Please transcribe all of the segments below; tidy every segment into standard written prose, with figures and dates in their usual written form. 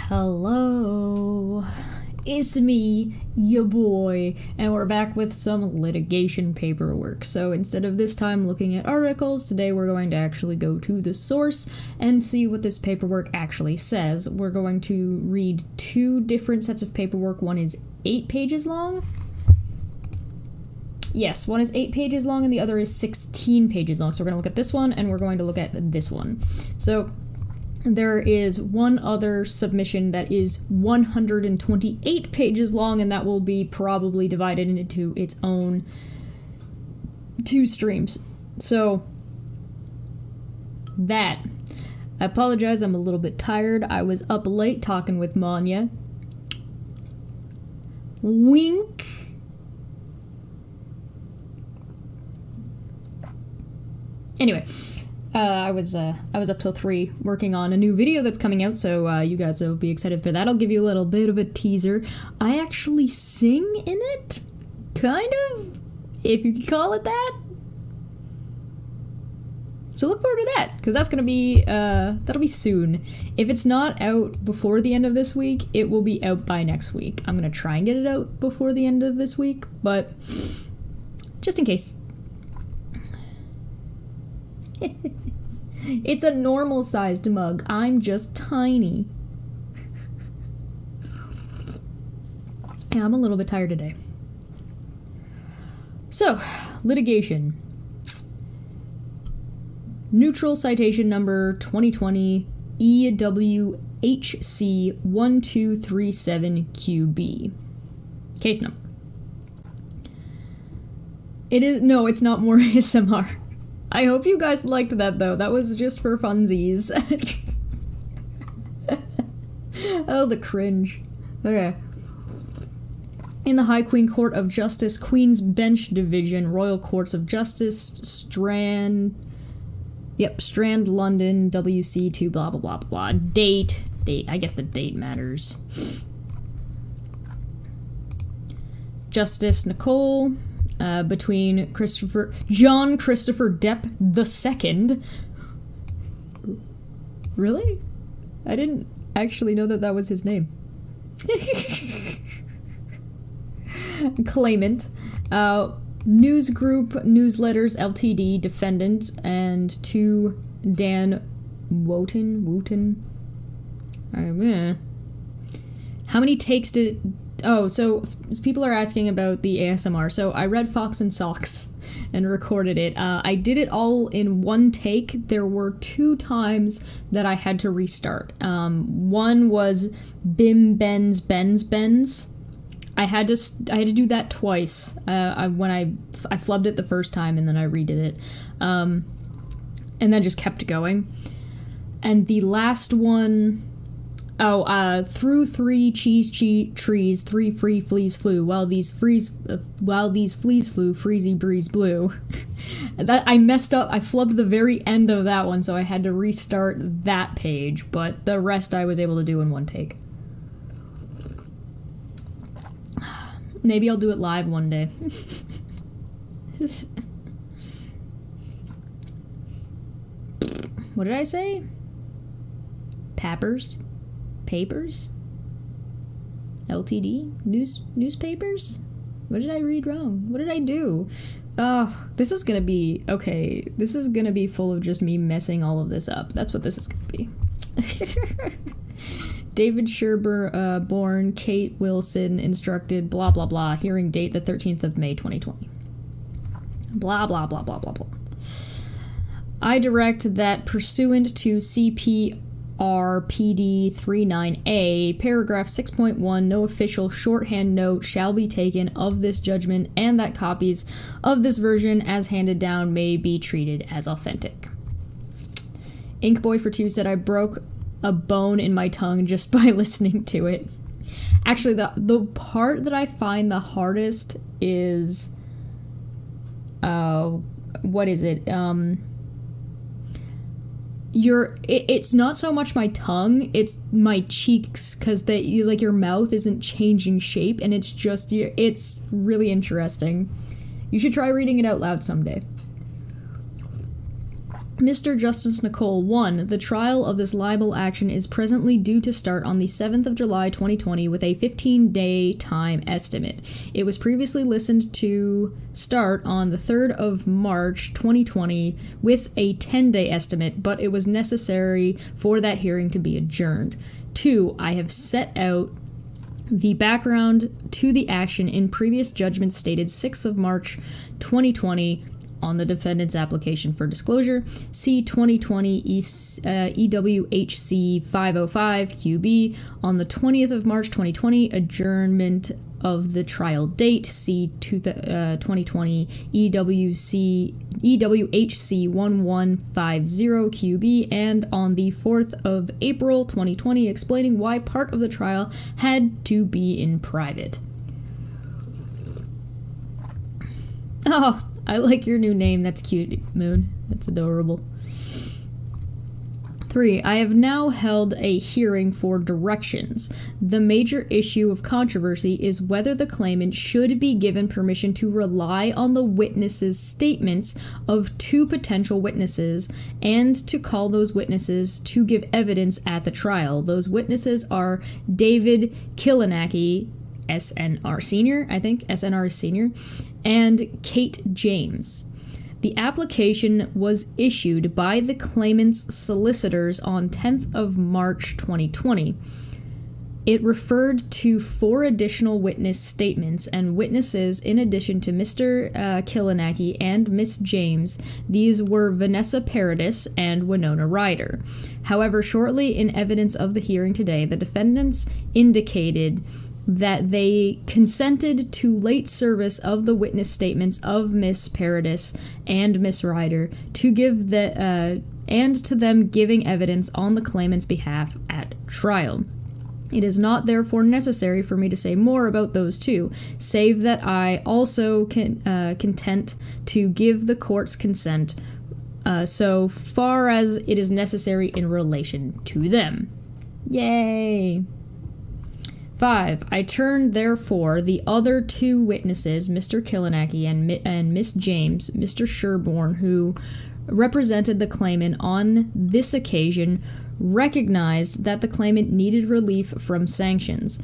Hello, it's me, your boy, and we're back with some litigation paperwork. So instead of this time looking at articles, today we're going to actually go to the source and see what this paperwork actually says. We're going to read two different sets of paperwork. One is 8 pages long. Yes, one is 8 pages long and the other is 16 pages long. So we're going to look at this one and we're going to look at this one. So there is one other submission that is 128 pages long, and that will be probably divided into its own 2 streams. So that. I apologize, I'm a little bit tired. I was up late talking with Manya. Wink. Anyway. I was up till 3 working on a new video that's coming out, so you guys will be excited for that. I'll give you a little bit of a teaser. I actually sing in it, kind of, if you could call it that. So look forward to that, because that's gonna be that'll be soon. If it's not out before the end of this week, it will be out by next week. I'm gonna try and get it out before the end of this week, but just in case. It's a normal-sized mug. I'm just tiny. Yeah, I'm a little bit tired today. So, litigation. Neutral citation number 2020 EWHC 1237QB. Case number. No, it's not more ASMR. I hope you guys liked that, though. That was just for funsies. Oh, the cringe. Okay. In the High Queen Court of Justice, Queen's Bench Division, Royal Courts of Justice, Strand, London, WC2, blah, blah, blah, blah. Date. I guess the date matters. Justice Nicole. Between John Christopher Depp II. Really? I didn't actually know that was his name. Claimant. News Group Newsletters Ltd. Defendant. And 2 Dan Wooten. How many takes did... Oh, so people are asking about the ASMR. So I read Fox and Socks and recorded it. I did it all in one take. There were 2 times that I had to restart. One was Bim Ben's Ben's. I had to do that twice. I flubbed it the first time and then I redid it, and then just kept going. And the last one. Through 3 cheese trees, 3 free fleas flew. While these fleas flew, freezy breeze blew. That I messed up. I flubbed the very end of that one, so I had to restart that page. But the rest I was able to do in one take. Maybe I'll do it live one day. What did I say? Papers? Papers? LTD? Newspapers? What did I read wrong? What did I do? Oh, this is gonna be... Okay, this is gonna be full of just me messing all of this up. That's what this is gonna be. David Sherber, born, Kate Wilson, instructed, blah, blah, blah. Hearing date the 13th of May, 2020. Blah, blah, blah, blah, blah, blah. I direct that pursuant to CP... RPD 39A, paragraph 6.1, no official shorthand note shall be taken of this judgment, and that copies of this version as handed down may be treated as authentic. Inkboy for 2 said I broke a bone in my tongue just by listening to it. Actually, the part that I find the hardest is, what is it? It's not so much my tongue, it's my cheeks, because your mouth isn't changing shape, and it's really interesting. You should try reading it out loud someday. Mr. Justice Nicole, 1. The trial of this libel action is presently due to start on the 7th of July 2020 with a 15-day time estimate. It was previously listened to start on the 3rd of March 2020 with a 10-day estimate, but it was necessary for that hearing to be adjourned. 2. I have set out the background to the action in previous judgments stated 6th of March 2020 on the defendant's application for disclosure, C 2020 EWHC 505 QB, on the 20th of March 2020, adjournment of the trial date, C 2020 EWHC 1150 QB, and on the 4th of April 2020, explaining why part of the trial had to be in private. Oh, I like your new name. That's cute, Moon. That's adorable. 3. I have now held a hearing for directions. The major issue of controversy is whether the claimant should be given permission to rely on the witnesses' statements of 2 potential witnesses and to call those witnesses to give evidence at the trial. Those witnesses are David Kilinaki, SNR Senior, SNR Senior, and Kate James. The application was issued by the claimant's solicitors on 10th of March 2020. It referred to 4 additional witness statements and witnesses in addition to Mr. Kilinaki and Miss James. These were Vanessa Paradis and Winona Ryder. However, shortly in evidence of the hearing today, the defendants indicated that they consented to late service of the witness statements of Miss Paradis and Miss Ryder to give and to them giving evidence on the claimant's behalf at trial. It is not therefore necessary for me to say more about those 2, save that I also content to give the court's consent so far as it is necessary in relation to them. Yay! 5. I turn, therefore, the other 2 witnesses, Mr. Kilinaki and Miss James, Mr. Sherborne, who represented the claimant on this occasion, recognized that the claimant needed relief from sanctions.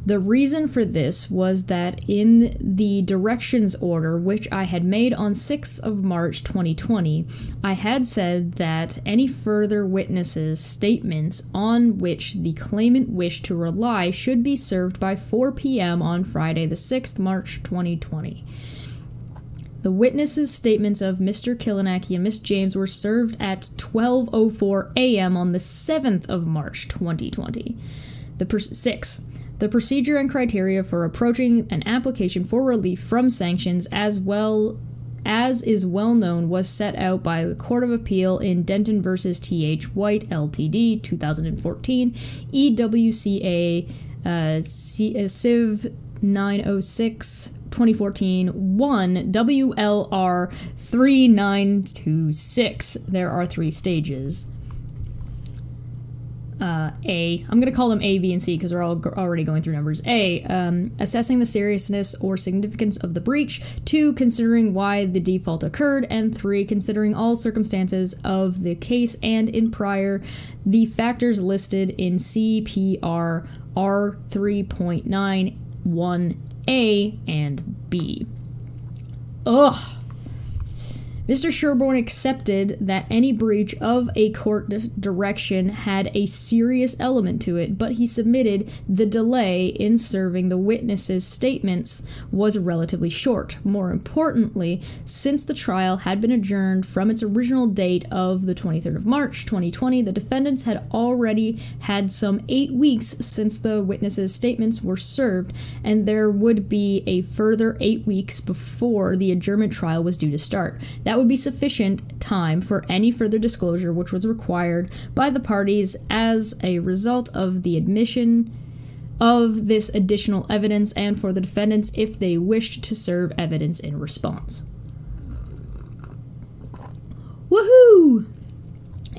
The reason for this was that in the directions order, which I had made on 6th of March 2020, I had said that any further witnesses' statements on which the claimant wished to rely should be served by 4 p.m. on Friday, the 6th March 2020. The witnesses' statements of Mr. Kilinaki and Miss James were served at 12:04 a.m. on the 7th of March 2020. 6. The procedure and criteria for approaching an application for relief from sanctions as is well known was set out by the Court of Appeal in Denton v. T.H. White, Ltd., 2014, EWCA Civ 906, 2014, 1 WLR 3926. There are 3 stages. A, I'm going to call them A, B, and C because we're all already going through numbers. A, assessing the seriousness or significance of the breach. 2, considering why the default occurred. And 3, considering all circumstances of the case and in prior, the factors listed in CPR R 3.91A and B. Ugh. Mr. Sherborne accepted that any breach of a court direction had a serious element to it, but he submitted the delay in serving the witnesses' statements was relatively short. More importantly, since the trial had been adjourned from its original date of the 23rd of March 2020, the defendants had already had some 8 weeks since the witnesses' statements were served, and there would be a further 8 weeks before the adjournment trial was due to start. That would be sufficient time for any further disclosure which was required by the parties as a result of the admission of this additional evidence and for the defendants if they wished to serve evidence in response. Woohoo!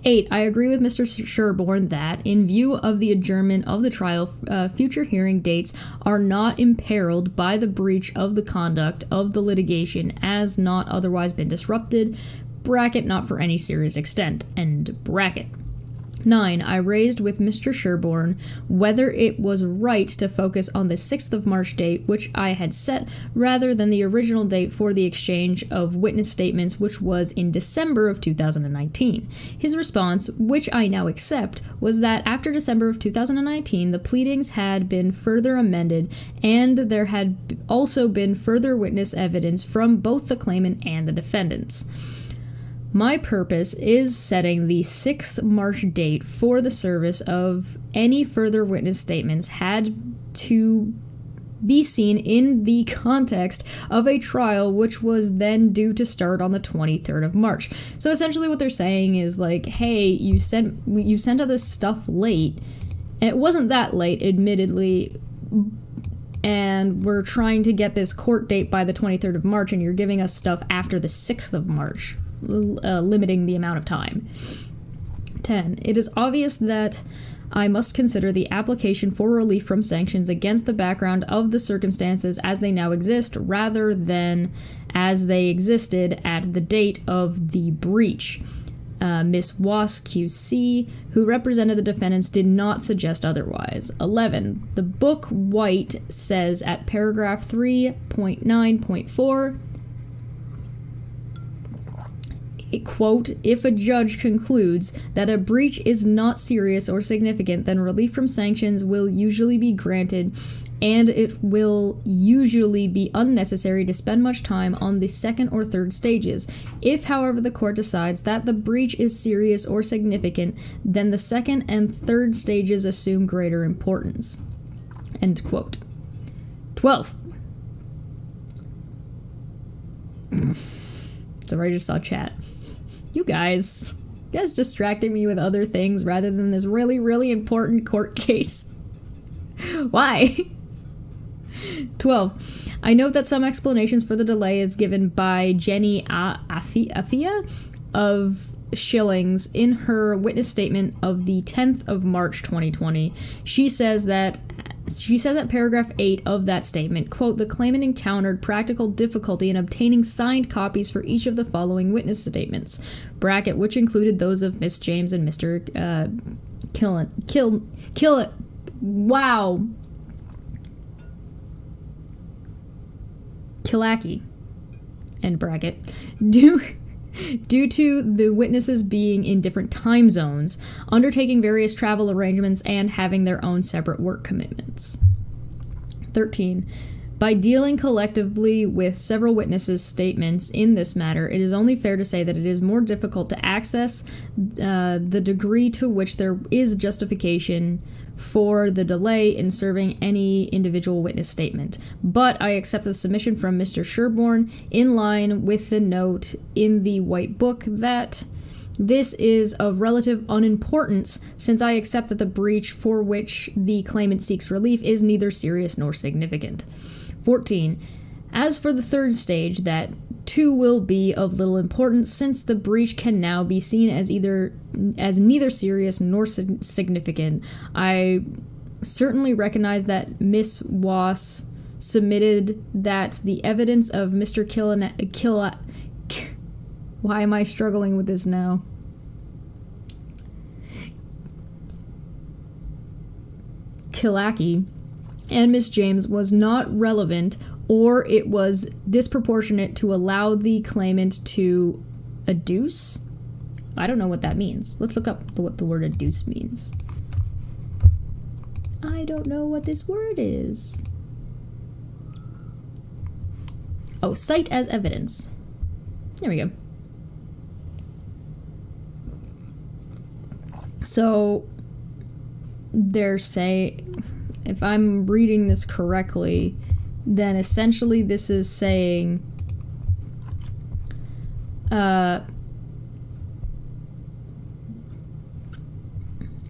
8. I agree with Mr. Sherborne that, in view of the adjournment of the trial, future hearing dates are not imperiled by the breach of the conduct of the litigation as not otherwise been disrupted bracket, not for any serious extent, end bracket. 9. I raised with Mr. Sherborne whether it was right to focus on the 6th of March date, which I had set, rather than the original date for the exchange of witness statements, which was in December of 2019. His response, which I now accept, was that after December of 2019, the pleadings had been further amended, and there had also been further witness evidence from both the claimant and the defendants. My purpose is setting the 6th March date for the service of any further witness statements had to be seen in the context of a trial which was then due to start on the 23rd of March. So essentially what they're saying is like, hey, you sent out this stuff late. And it wasn't that late, admittedly, and we're trying to get this court date by the 23rd of March, and you're giving us stuff after the 6th of March. Limiting the amount of time. 10. It is obvious that I must consider the application for relief from sanctions against the background of the circumstances as they now exist, rather than as they existed at the date of the breach. Ms. Was, QC, who represented the defendants, did not suggest otherwise. 11. The book White says at paragraph 3.9.4, quote, if a judge concludes that a breach is not serious or significant, then relief from sanctions will usually be granted, and it will usually be unnecessary to spend much time on the second or third stages. If, however, the court decides that the breach is serious or significant, then the second and third stages assume greater importance. End quote. 12. Sorry, I just saw chat. You guys distracting me with other things rather than this really, really important court case. Why? 12. I note that some explanations for the delay is given by Jenny Afia of Shillings in her witness statement of the 10th of March 2020. She says at paragraph 8 of that statement, quote, the claimant encountered practical difficulty in obtaining signed copies for each of the following witness statements, bracket, which included those of Miss James and Mr. Kilaki, end bracket, due to the witnesses being in different time zones, undertaking various travel arrangements, and having their own separate work commitments. 13. By dealing collectively with several witnesses' statements in this matter, it is only fair to say that it is more difficult to access the degree to which there is justification for the delay in serving any individual witness statement. But I accept the submission from Mr. Sherborne in line with the note in the White Book that this is of relative unimportance, since I accept that the breach for which the claimant seeks relief is neither serious nor significant. 14. As for the third stage, that too will be of little importance, since the breach can now be seen as neither serious nor significant. I certainly recognize that Miss Was submitted that the evidence of Mr. Why am I struggling with this now? Kilaki and Miss James was not relevant, or it was disproportionate to allow the claimant to adduce. I don't know what that means. Let's look up what the word adduce means. I don't know what this word is. Oh, cite as evidence. There we go. So they're saying, if I'm reading this correctly, then essentially this is saying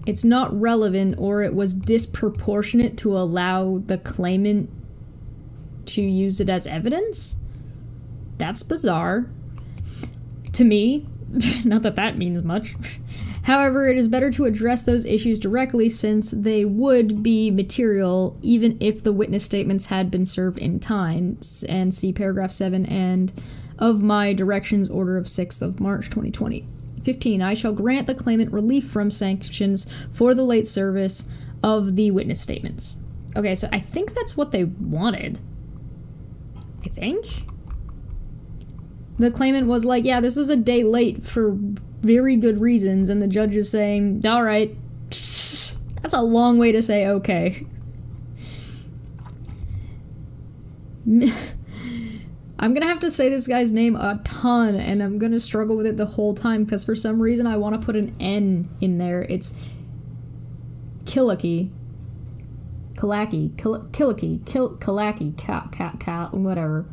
it's not relevant, or it was disproportionate to allow the claimant to use it as evidence? That's bizarre to me. Not that that means much. However, it is better to address those issues directly, since they would be material even if the witness statements had been served in time. And see paragraph 7 and of my directions order of 6th of March 2020. 15. I shall grant the claimant relief from sanctions for the late service of the witness statements. Okay, so I think that's what they wanted. I think? The claimant was like, yeah, this is a day late for very good reasons, and the judge is saying, all right. That's a long way to say okay. I'm gonna have to say this guy's name a ton, and I'm gonna struggle with it the whole time, because for some reason I want to put an N in there. It's Kalaki, whatever.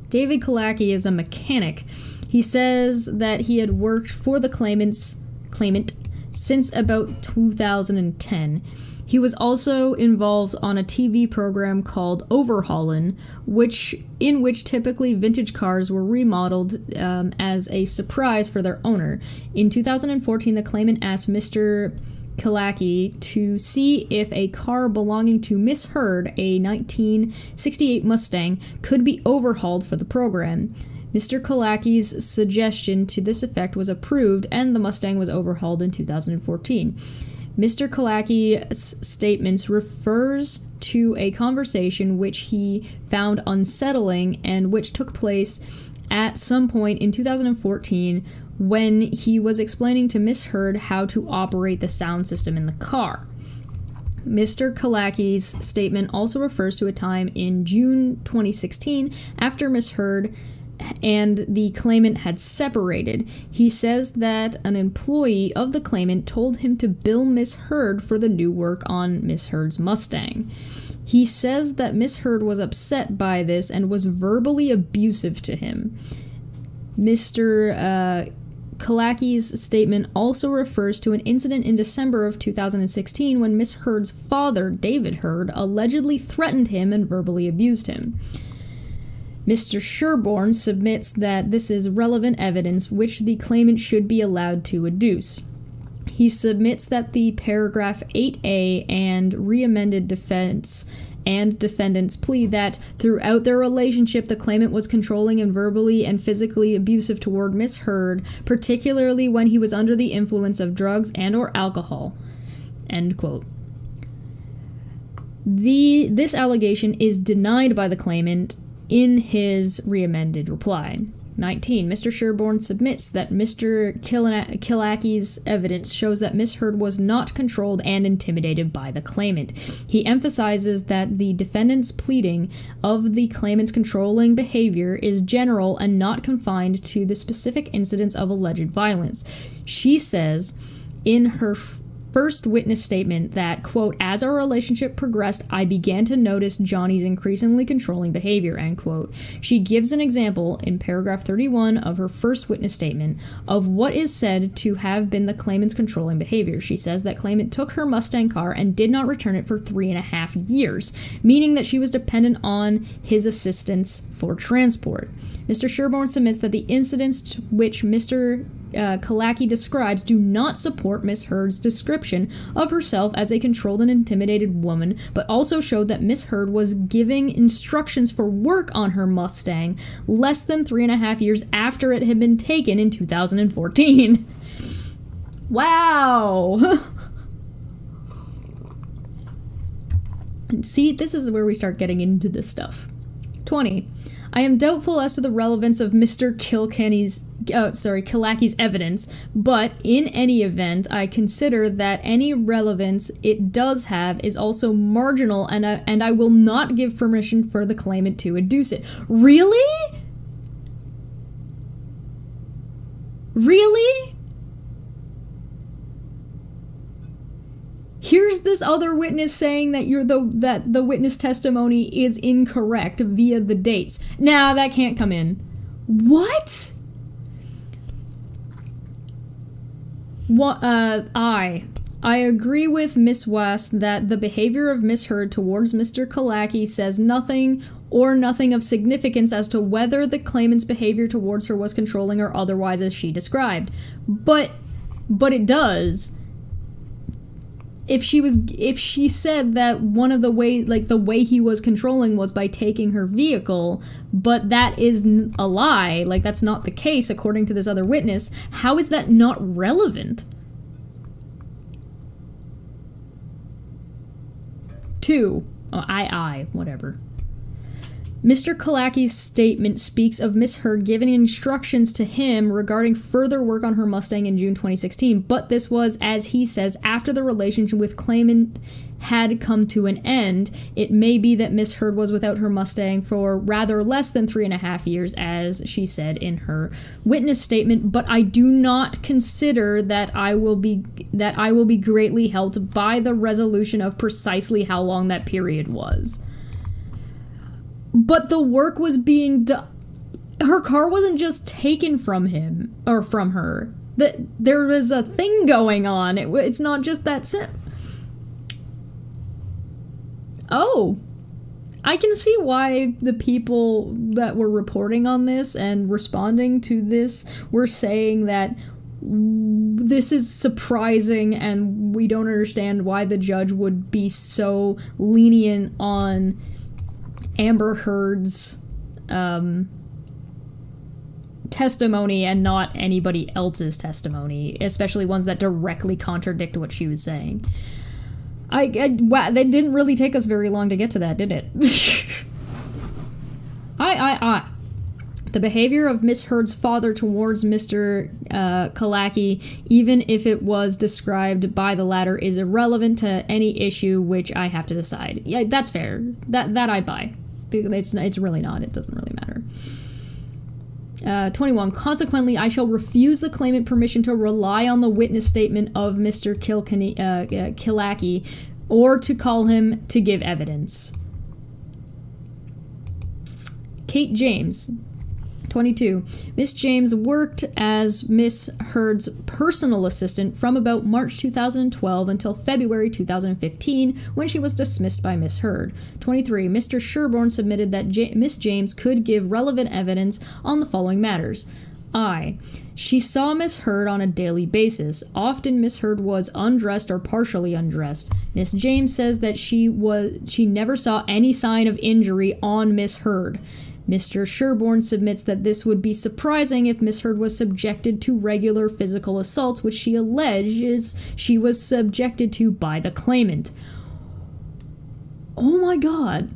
David Kalaki is a mechanic. He says that he had worked for the claimant since about 2010. He was also involved on a TV program called Overhaulin', in which typically vintage cars were remodeled as a surprise for their owner. In 2014, the claimant asked Mr. Kalaki to see if a car belonging to Miss Heard, a 1968 Mustang, could be overhauled for the program. Mr. Kalaki's suggestion to this effect was approved, and the Mustang was overhauled in 2014. Mr. Kalaki's statements refers to a conversation which he found unsettling and which took place at some point in 2014 when he was explaining to Miss Heard how to operate the sound system in the car. Mr. Kalaki's statement also refers to a time in June 2016 after Miss Heard and the claimant had separated. He says that an employee of the claimant told him to bill Miss Heard for the new work on Miss Heard's Mustang. He says that Miss Heard was upset by this and was verbally abusive to him. Mr. Kalaki's statement also refers to an incident in December of 2016 when Miss Heard's father, David Heard, allegedly threatened him and verbally abused him. Mr. Sherborne submits that this is relevant evidence which the claimant should be allowed to adduce. He submits that the paragraph 8A and reamended defense and defendant's plea that throughout their relationship the claimant was controlling and verbally and physically abusive toward Miss Heard, particularly when he was under the influence of drugs and or alcohol. End quote. This allegation is denied by the claimant in his reamended reply. 19. Mr. Sherborne submits that Mr. Kalaki's evidence shows that Miss Heard was not controlled and intimidated by the claimant. He emphasizes that the defendant's pleading of the claimant's controlling behavior is general and not confined to the specific incidents of alleged violence. She says in her first witness statement that, quote, as our relationship progressed, I began to notice Johnny's increasingly controlling behavior, end quote. She gives an example in paragraph 31 of her first witness statement of what is said to have been the claimant's controlling behavior. She says that claimant took her Mustang car and did not return it for 3.5 years, meaning that she was dependent on his assistance for transport. Mr. Sherborne submits that the incidents which Mr. Kalaki describes do not support Miss Heard's description of herself as a controlled and intimidated woman, but also showed that Miss Heard was giving instructions for work on her Mustang less than 3.5 years after it had been taken in 2014. Wow! See, this is where we start getting into this stuff. 20. I am doubtful as to the relevance of Mr. Kalaki's evidence, but in any event, I consider that any relevance it does have is also marginal, and I will not give permission for the claimant to adduce it. Really? Really? Here's this other witness saying that that the witness testimony is incorrect via the dates. Nah, that can't come in. What? I agree with Miss West that the behavior of Miss Heard towards Mr. Kalaki says nothing of significance as to whether the claimant's behavior towards her was controlling or otherwise as she described. But it does. if she said that one of the way he was controlling was by taking her vehicle, but that is a lie, like that's not the case according to this other witness, how is that not relevant? 2. Whatever. Mr. Kalaki's statement speaks of Miss Heard giving instructions to him regarding further work on her Mustang in June 2016, but this was, as he says, after the relationship with claimant had come to an end. It may be that Miss Heard was without her Mustang for rather less than 3.5 years, as she said in her witness statement, but I do not consider that I will be greatly helped by the resolution of precisely how long that period was. But the work was being done. Her car wasn't just taken from him or from her. There was a thing going on. It's not just that simple. Oh, I can see why the people that were reporting on this and responding to this were saying that this is surprising and we don't understand why the judge would be so lenient on Amber Heard's testimony and not anybody else's testimony, especially ones that directly contradict what she was saying. Wow, that didn't really take us very long to get to that, did it? The behavior of Miss Heard's father towards Mr. Kalaki, even if it was described by the latter, is irrelevant to any issue which I have to decide. Yeah, that's fair. That I buy. It's really not. It doesn't really matter. 21. Consequently, I shall refuse the claimant permission to rely on the witness statement of Mr. Kilaki or to call him to give evidence. Kate James. 22. Miss James worked as Miss Heard's personal assistant from about March 2012 until February 2015, when she was dismissed by Miss Heard. 23. Mr. Sherborne submitted that Miss James could give relevant evidence on the following matters. She saw Miss Heard on a daily basis. Often Miss Heard was undressed or partially undressed. Miss James says that she never saw any sign of injury on Miss Heard. Mr. Sherborne submits that this would be surprising if Miss Heard was subjected to regular physical assaults, which she alleges she was subjected to by the claimant. Oh my god.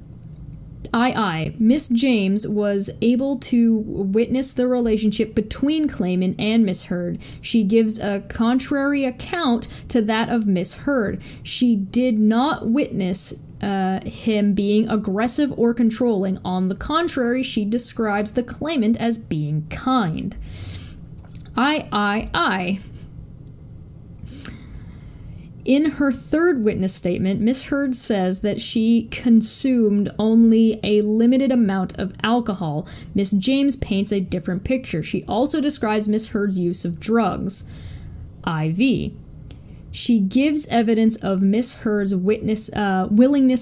Miss James was able to witness the relationship between claimant and Miss Heard. She gives a contrary account to that of Miss Heard. She did not witness him being aggressive or controlling. On the contrary, she describes the claimant as being kind. In her third witness statement, Miss Heard says that she consumed only a limited amount of alcohol. Miss James paints a different picture. She also describes Miss Heard's use of drugs. She gives evidence of Miss Heard's willingness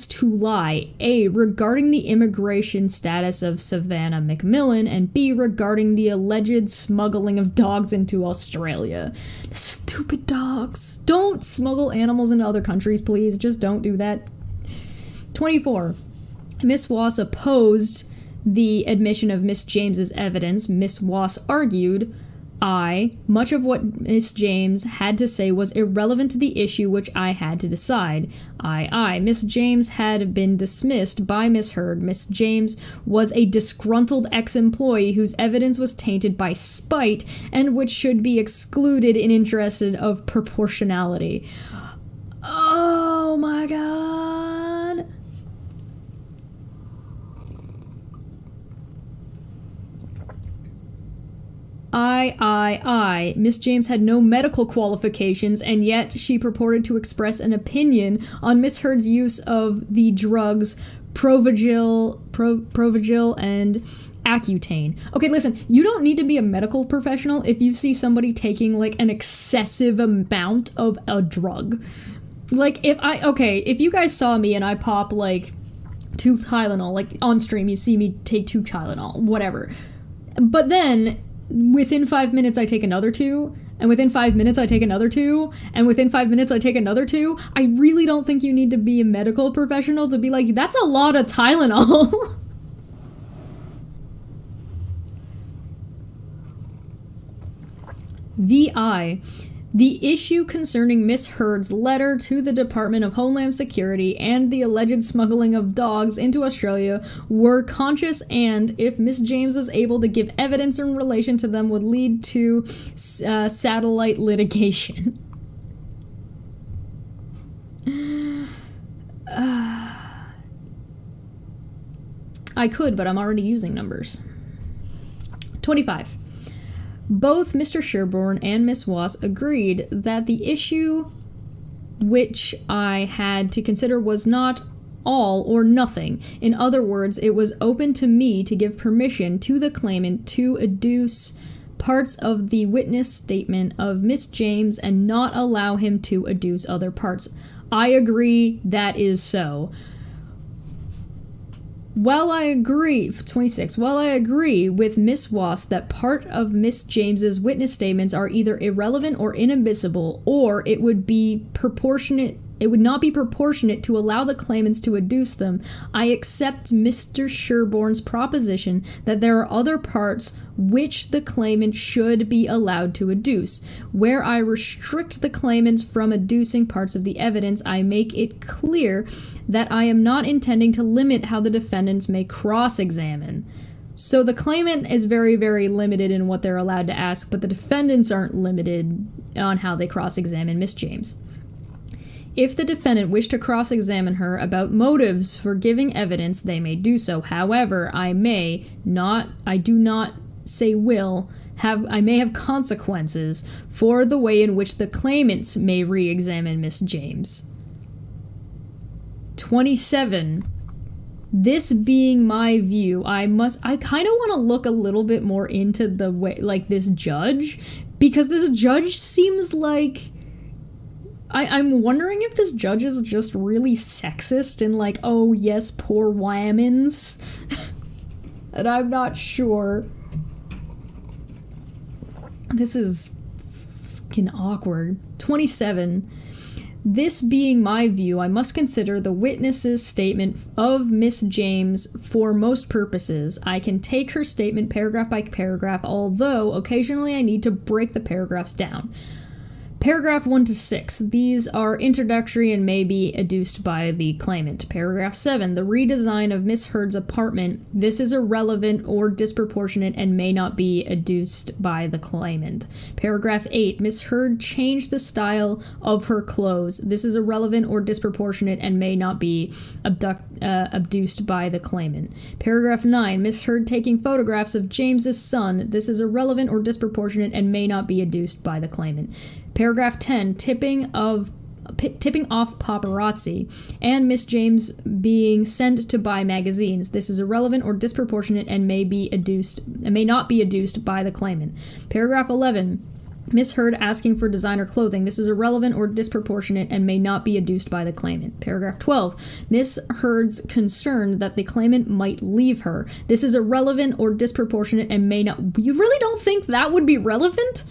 to lie, A, regarding the immigration status of Savannah McMillan, and B, regarding the alleged smuggling of dogs into Australia. The stupid dogs. Don't smuggle animals into other countries, please. Just don't do that. 24. Miss Wass opposed the admission of Miss James's evidence. Miss Wass argued, much of what Miss James had to say was irrelevant to the issue which I had to decide. Miss James had been dismissed by Miss Heard. Miss James was a disgruntled ex-employee whose evidence was tainted by spite and which should be excluded in interest of proportionality. Oh my god. Miss James had no medical qualifications, and yet she purported to express an opinion on Miss Heard's use of the drugs Provigil and Accutane. Okay, listen, you don't need to be a medical professional if you see somebody taking, like, an excessive amount of a drug. Like, if you guys saw me and I pop, like, 2 Tylenol, like, on stream, you see me take 2 Tylenol, whatever. But then within 5 minutes, I take another 2, and within 5 minutes I take another 2, and within 5 minutes I take another 2. I really don't think you need to be a medical professional to be like, that's a lot of Tylenol. VI. The issue concerning Miss Heard's letter to the Department of Homeland Security and the alleged smuggling of dogs into Australia were conscious, and if Miss James is able to give evidence in relation to them, would lead to satellite litigation. I could, but I'm already using numbers. 25. Both Mr. Sherborne and Miss Wass agreed that the issue which I had to consider was not all or nothing. In other words, it was open to me to give permission to the claimant to adduce parts of the witness statement of Miss James and not allow him to adduce other parts. I agree, that is so. While I agree, 26, while I agree with Miss Wass that part of Miss James's witness statements are either irrelevant or inadmissible, or it would not be proportionate to allow the claimants to adduce them, I accept Mr. Sherborne's proposition that there are other parts which the claimant should be allowed to adduce. Where I restrict the claimants from adducing parts of the evidence, I make it clear that I am not intending to limit how the defendants may cross-examine. So the claimant is very, very limited in what they're allowed to ask, but the defendants aren't limited on how they cross-examine Miss James. If the defendant wish to cross-examine her about motives for giving evidence, they may do so. However, I may have consequences for the way in which the claimants may re-examine Miss James. 27. This being my view, I kind of want to look a little bit more into the way, like, this judge, because this judge seems like, I'm wondering if this judge is just really sexist and like, oh yes, poor women's. And I'm not sure. This is fucking awkward. 27. This being my view, I must consider the witness's statement of Miss James for most purposes. I can take her statement paragraph by paragraph, although occasionally I need to break the paragraphs down. Paragraph 1 to 6. These are introductory and may be adduced by the claimant. Paragraph 7. The redesign of Miss Heard's apartment. This is irrelevant or disproportionate and may not be adduced by the claimant. Paragraph 8. Miss Heard changed the style of her clothes. This is irrelevant or disproportionate and may not be adduced by the claimant. Paragraph 9. Miss Heard taking photographs of James's son. This is irrelevant or disproportionate and may not be adduced by the claimant. Paragraph 10, tipping off paparazzi, and Miss James being sent to buy magazines. This is irrelevant or disproportionate and may not be adduced by the claimant. Paragraph 11, Miss Heard asking for designer clothing. This is irrelevant or disproportionate and may not be adduced by the claimant. Paragraph 12, Miss Heard's concern that the claimant might leave her. This is irrelevant or disproportionate and may not... You really don't think that would be relevant?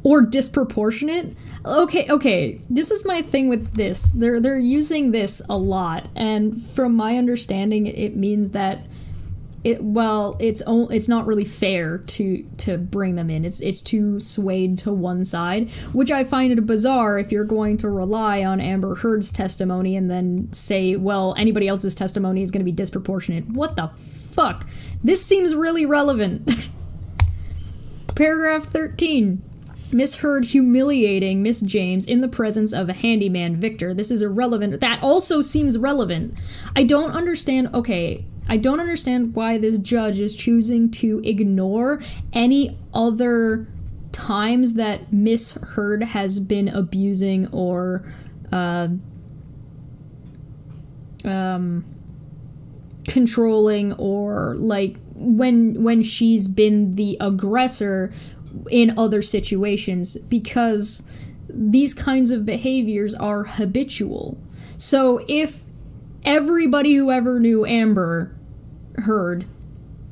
Or disproportionate? Okay, this is my thing with this. They're using this a lot, and from my understanding, it means that it's not really fair to bring them in. It's too swayed to one side, which I find it bizarre if you're going to rely on Amber Heard's testimony and then say, well, anybody else's testimony is going to be disproportionate. What the fuck? This seems really relevant. Paragraph 13. Miss Heard humiliating Miss James in the presence of a handyman, Victor. This is irrelevant. That also seems relevant. I don't understand why this judge is choosing to ignore any other times that Miss Heard has been abusing or controlling, or like when she's been the aggressor in other situations, because these kinds of behaviors are habitual. So if everybody who ever knew Amber Heard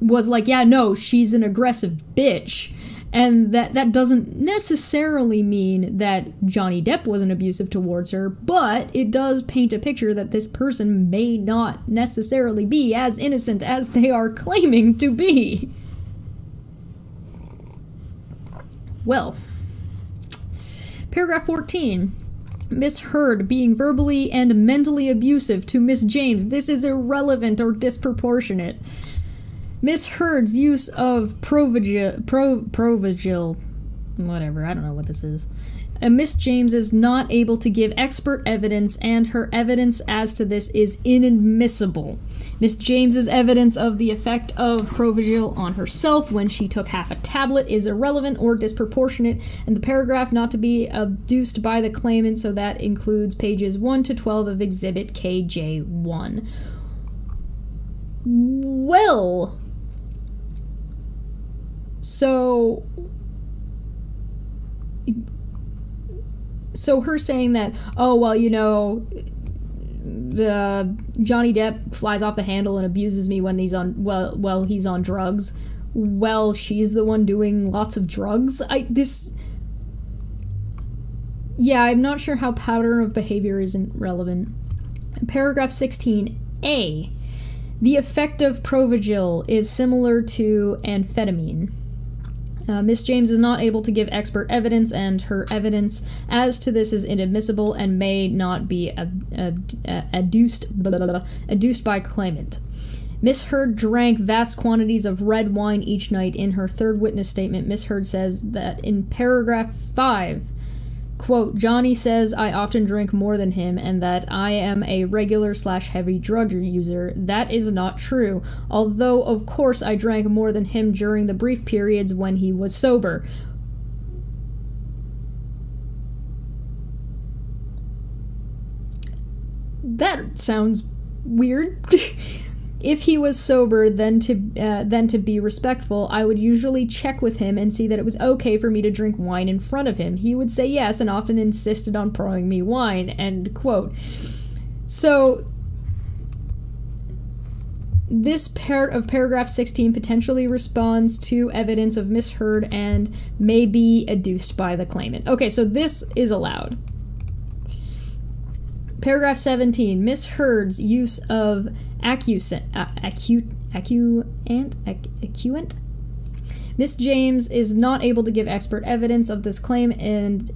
was like, yeah, no, she's an aggressive bitch, And that doesn't necessarily mean that Johnny Depp wasn't abusive towards her, but it does paint a picture that this person may not necessarily be as innocent as they are claiming to be. Well, paragraph 14. Miss Heard being verbally and mentally abusive to Miss James. This is irrelevant or disproportionate. Miss Heard's use of Provigil, whatever, I don't know what this is. Miss James is not able to give expert evidence, and her evidence as to this is inadmissible. Miss James's evidence of the effect of Provigil on herself when she took half a tablet is irrelevant or disproportionate, and the paragraph not to be adduced by the claimant, so that includes pages 1 to 12 of Exhibit KJ1. Well, so her saying that, oh, well, you know, Johnny Depp flies off the handle and abuses me when he's on, he's on drugs. Well, she's the one doing lots of drugs. I'm not sure how pattern of behavior isn't relevant. Paragraph 16A. The effect of Provigil is similar to amphetamine. Miss James is not able to give expert evidence, and her evidence as to this is inadmissible and may not be adduced by claimant. Miss Heard drank vast quantities of red wine each night. In her third witness statement, Miss Heard says that in paragraph 5, quote, Johnny says I often drink more than him and that I am a regular/heavy drug user. That is not true, although of course I drank more than him during the brief periods when he was sober. That sounds weird. If he was sober, then to be respectful, I would usually check with him and see that it was okay for me to drink wine in front of him. He would say yes and often insisted on pouring me wine, end quote. So, this part of paragraph 16 potentially responds to evidence of Miss Heard and may be adduced by the claimant. Okay, so this is allowed. Paragraph 17, Miss Heard's use of accuant. Miss James is not able to give expert evidence of this claim and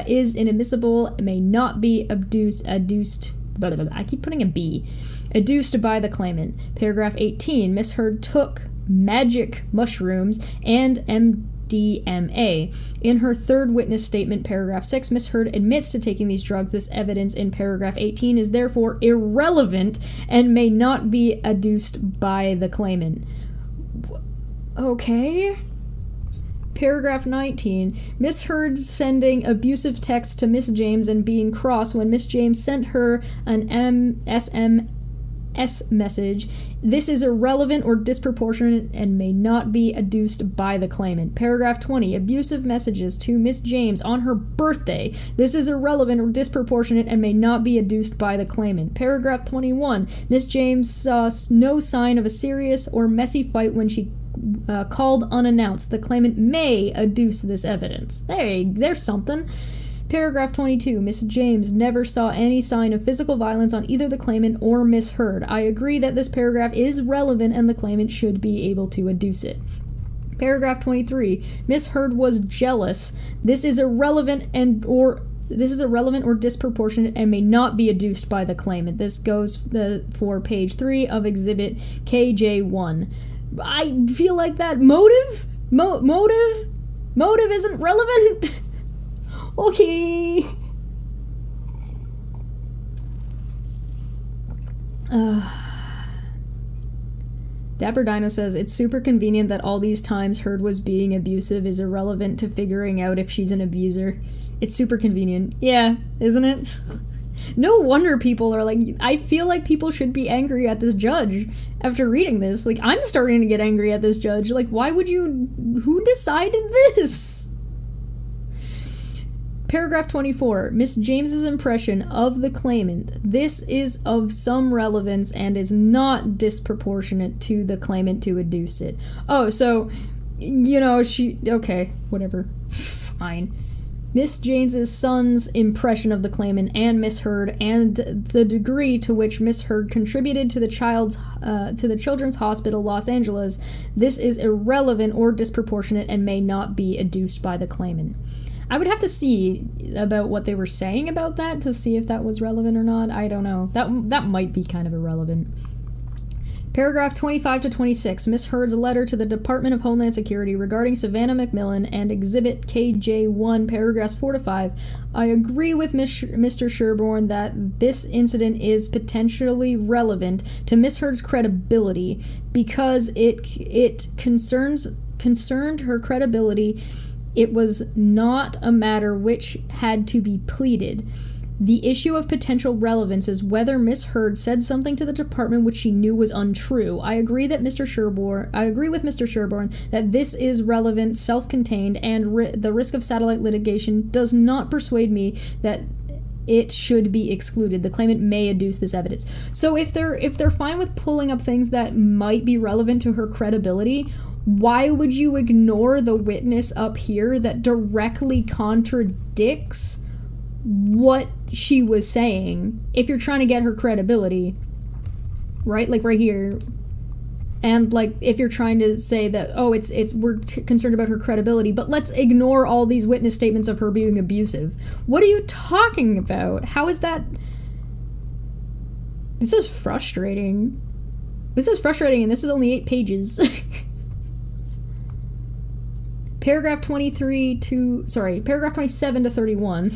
is inadmissible, may not be adduced by the claimant. Paragraph 18, Miss Heard took magic mushrooms and MDMA. In her third witness statement, paragraph 6, Miss Heard admits to taking these drugs. This evidence in paragraph 18 is therefore irrelevant and may not be adduced by the claimant. Okay. Paragraph 19, Miss Heard sending abusive texts to Miss James and being cross when Miss James sent her an SMS message. This is irrelevant or disproportionate and may not be adduced by the claimant. Paragraph 20, abusive messages to Miss James on her birthday. This is irrelevant or disproportionate and may not be adduced by the claimant. Paragraph 21, Miss James saw no sign of a serious or messy fight when she called unannounced. The claimant may adduce this evidence. There's something. Paragraph 22, Miss James never saw any sign of physical violence on either the claimant or Miss Heard. I agree that this paragraph is relevant and the claimant should be able to adduce it. Paragraph 23, Miss Heard was jealous. This is irrelevant or disproportionate and may not be adduced by the claimant. This goes for page 3 of Exhibit KJ1. I feel like that motive isn't relevant. Okay. Dapper Dino says, it's super convenient that all these times Heard was being abusive is irrelevant to figuring out if she's an abuser. It's super convenient. Yeah, isn't it? No wonder people are like, I feel like people should be angry at this judge after reading this. Like, I'm starting to get angry at this judge. Like, who decided this? Paragraph 24, Miss James's impression of the claimant. This is of some relevance and is not disproportionate to the claimant to adduce it. Oh, so Okay, whatever. Fine. Miss James's son's impression of the claimant and Miss Heard, and the degree to which Miss Heard contributed to the Children's Hospital Los Angeles, this is irrelevant or disproportionate and may not be adduced by the claimant. I would have to see about what they were saying about that to see if that was relevant or not. I don't know. That might be kind of irrelevant. Paragraph 25 to 26, Miss Heard's letter to the Department of Homeland Security regarding Savannah McMillan and Exhibit KJ1, paragraphs 4 to 5. I agree with Mr. Sherborne that this incident is potentially relevant to Miss Heard's credibility because it concerned her credibility. It was not a matter which had to be pleaded. The issue of potential relevance is whether Miss Heard said something to the department which she knew was untrue. I agree with Mr. Sherborne that this is relevant, self-contained, and the risk of satellite litigation does not persuade me that it should be excluded. The claimant may adduce this evidence. So if they're fine with pulling up things that might be relevant to her credibility, why would you ignore the witness up here that directly contradicts what she was saying if you're trying to get her credibility, right? Like right here. And like if you're trying to say that, oh, we're concerned about her credibility, but let's ignore all these witness statements of her being abusive. What are you talking about? How is that? This is frustrating. And this is only 8 pages. Paragraph 27 to 31.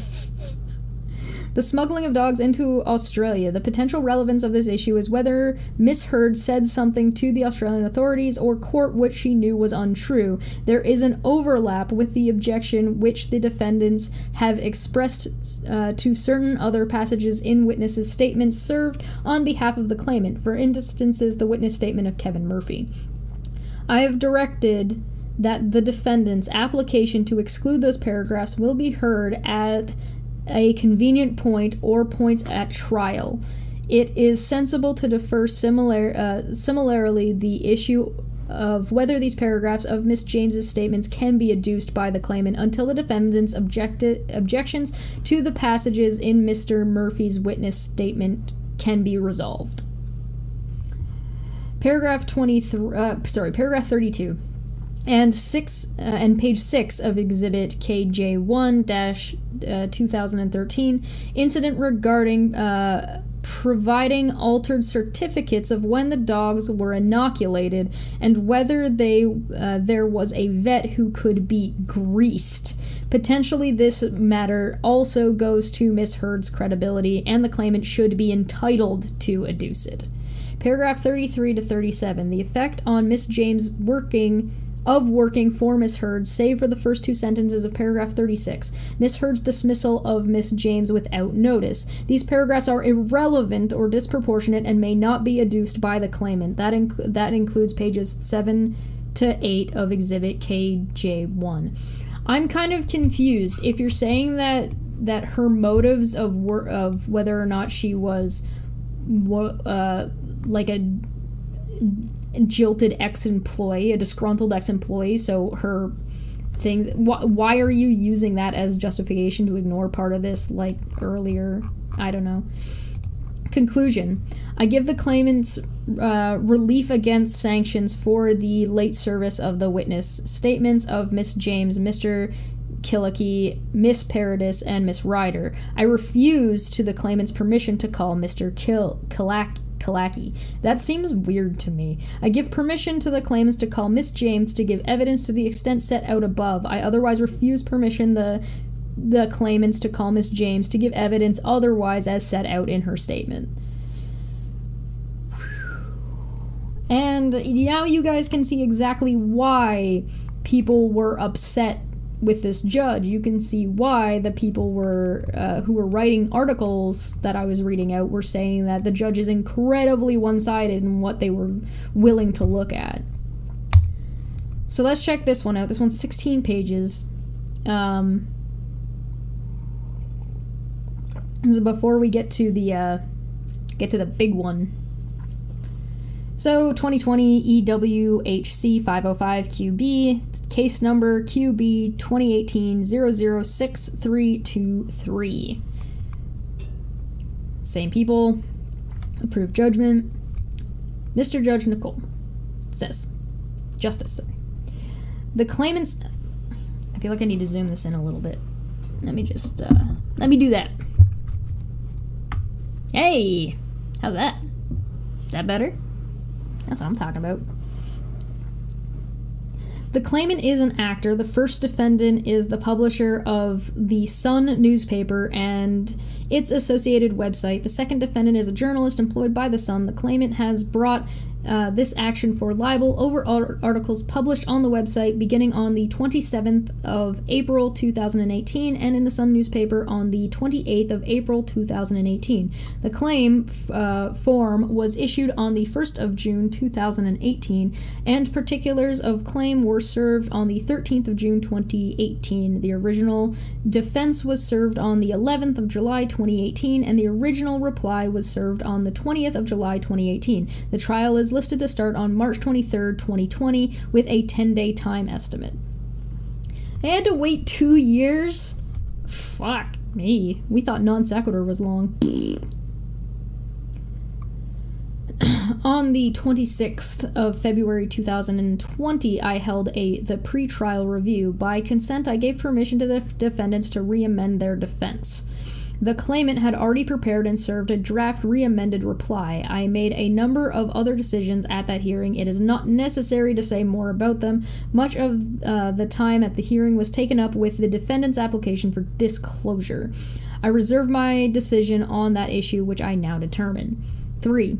The smuggling of dogs into Australia. The potential relevance of this issue is whether Miss Heard said something to the Australian authorities or court which she knew was untrue. There is an overlap with the objection which the defendants have expressed to certain other passages in witnesses' statements served on behalf of the claimant. For instances, the witness statement of Kevin Murphy. I have directed that the defendant's application to exclude those paragraphs will be heard at a convenient point or points at trial. It is sensible to defer similarly the issue of whether these paragraphs of Miss James's statements can be adduced by the claimant until the defendant's objections to the passages in Mr. Murphy's witness statement can be resolved. Paragraph 32. And page 6 of Exhibit KJ1-2013, incident regarding providing altered certificates of when the dogs were inoculated and whether there was a vet who could be greased. Potentially this matter also goes to Miss Heard's credibility, and the claimant should be entitled to adduce it. Paragraph 33 to 37, the effect on Miss James working for Miss Heard, save for the first 2 sentences of paragraph 36. Miss Heard's dismissal of Miss James without notice. These paragraphs are irrelevant or disproportionate and may not be adduced by the claimant. That includes pages 7 to 8 of Exhibit KJ1. I'm kind of confused. If you're saying that her motives of whether or not she was like a jilted ex-employee, a disgruntled ex-employee, so her things, why are you using that as justification to ignore part of this like earlier? I don't know. Conclusion. I give the claimants relief against sanctions for the late service of the witness statements of Miss James, Mr. Killicky, Miss Paradis, and Miss Ryder. I refuse to the claimant's permission to call Mr. Killicky. That seems weird to me. I give permission to the claimants to call Miss James to give evidence to the extent set out above. I otherwise refuse permission the claimants to call Miss James to give evidence otherwise as set out in her statement. And now you guys can see exactly why people were upset with this judge. You can see why the people who were writing articles that I was reading out were saying that the judge is incredibly one-sided in what they were willing to look at. So let's check this one out. This one's 16 pages. This is before we get to the big one. So 2020 EWHC 505QB, case number QB 2018-006323. Same people, approved judgment. Mr. Judge Nicole says, Justice, sorry. The claimants, I feel like I need to zoom this in a little bit. Let me just, let me do that. Hey, how's that? Is that better? That's what I'm talking about. The claimant is an actor. The first defendant is the publisher of the Sun newspaper and its associated website. The second defendant is a journalist employed by the Sun. The claimant has brought this action for libel over articles published on the website beginning on the 27th of April 2018 and in the Sun newspaper on the 28th of April 2018. The claim form was issued on the 1st of June 2018 and particulars of claim were served on the 13th of June 2018. The original defense was served on the 11th of July 2018 and the original reply was served on the 20th of July 2018. The trial is listed to start on March 23rd, 2020, with a 10-day time estimate. I had to wait 2 years? Fuck me. We thought non sequitur was long. On the 26th of February 2020, I held the pre-trial review. By consent, I gave permission to the defendants to re-amend their defense. The claimant had already prepared and served a draft re-amended reply. I made a number of other decisions at that hearing. It is not necessary to say more about them. Much of the time at the hearing was taken up with the defendant's application for disclosure. I reserve my decision on that issue, which I now determine. 3.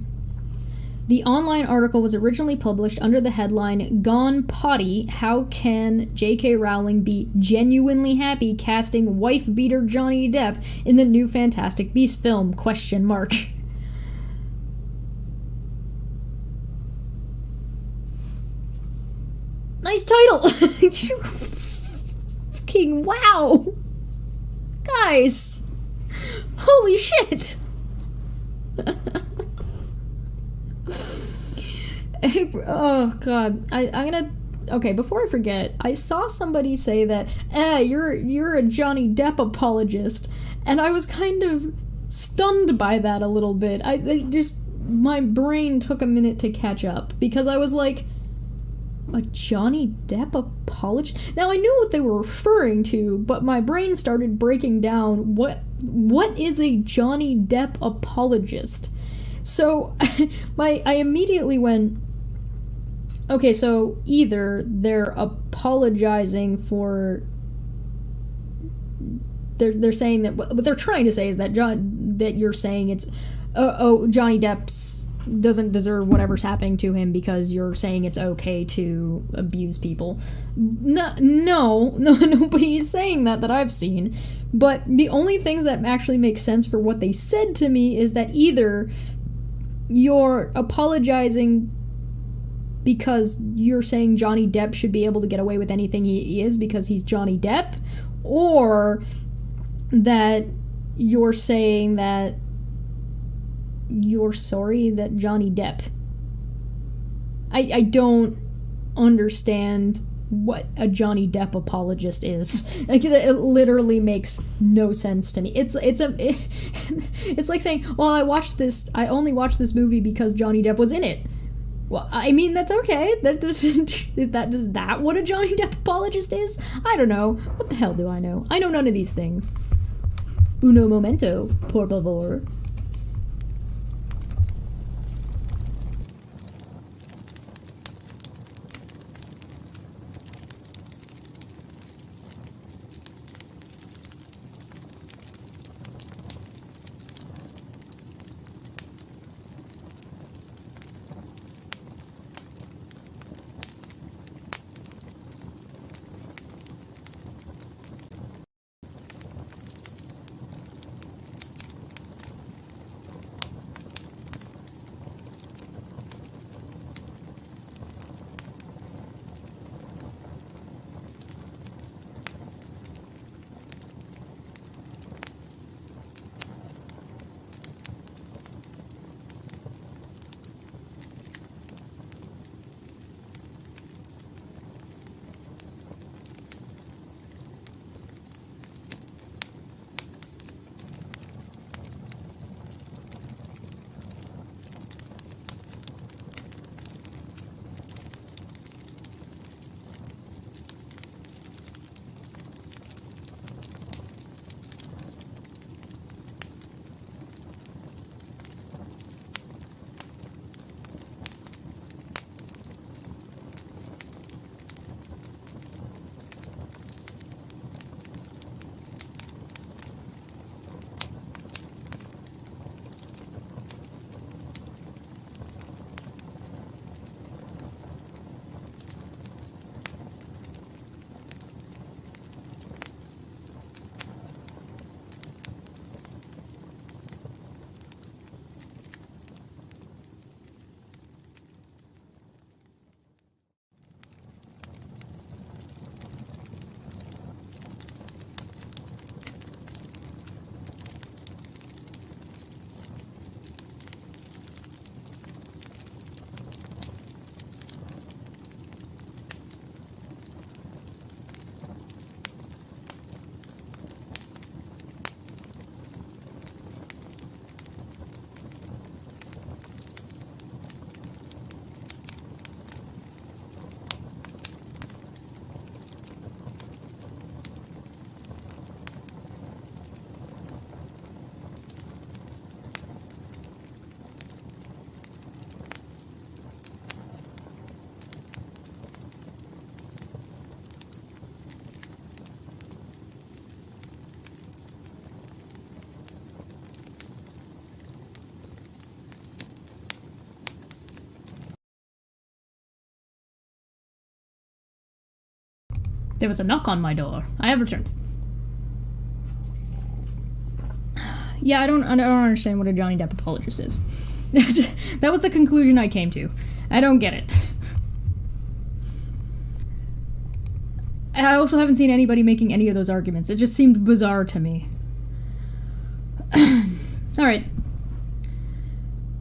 The online article was originally published under the headline, Gone Potty, How Can J.K. Rowling Be Genuinely Happy Casting Wife-Beater Johnny Depp in the New Fantastic Beasts Film? ? Nice title! Fucking wow! Guys! Holy shit! Oh god, I'm gonna. Okay, before I forget, I saw somebody say that, you're a Johnny Depp apologist, and I was kind of stunned by that a little bit. My brain took a minute to catch up because I was like, a Johnny Depp apologist? Now I knew what they were referring to, but my brain started breaking down what is a Johnny Depp apologist. So I immediately went, okay, so either they're apologizing for, they're saying that what they're trying to say is that you're saying it's Johnny Depp's doesn't deserve whatever's happening to him because you're saying it's okay to abuse people. No, nobody's saying that I've seen. But the only things that actually make sense for what they said to me is that either you're apologizing because you're saying Johnny Depp should be able to get away with anything he is because he's Johnny Depp, or that you're saying that you're sorry that Johnny Depp. I don't understand what a Johnny Depp apologist is. Like, it literally makes no sense to me. It's like saying, well, I only watched this movie because Johnny Depp was in it. Well, I mean, that's okay. Is that what a Johnny Depp apologist is? I don't know. What the hell do I know? I know none of these things. Uno momento, por favor. There was a knock on my door. I have returned. Yeah, I don't understand what a Johnny Depp apologist is. That was the conclusion I came to. I don't get it. I also haven't seen anybody making any of those arguments. It just seemed bizarre to me. Alright.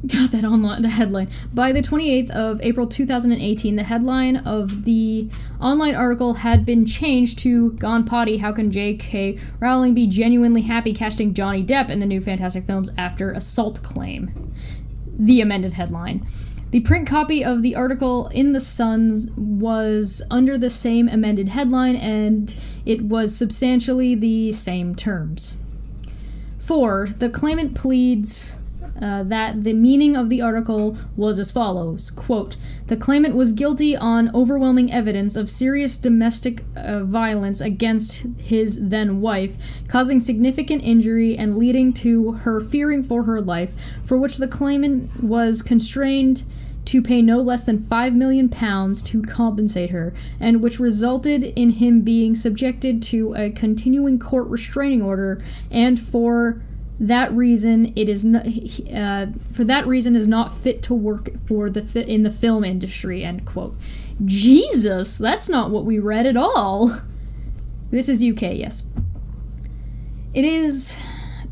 God, the headline. By the 28th of April 2018, the headline of the online article had been changed to "Gone Potty, How Can J.K. Rowling Be Genuinely Happy Casting Johnny Depp in the New Fantastic Films After Assault Claim?" The amended headline. The print copy of the article in The Sun was under the same amended headline, and it was substantially the same terms. 4. The claimant pleads that the meaning of the article was as follows, quote, "The claimant was guilty on overwhelming evidence of serious domestic violence against his then-wife, causing significant injury and leading to her fearing for her life, for which the claimant was constrained to pay no less than £5 million to compensate her, and which resulted in him being subjected to a continuing court restraining order, and for that reason is not fit to work in the film industry," end quote. Jesus, that's not what we read at all. This is UK, yes. It is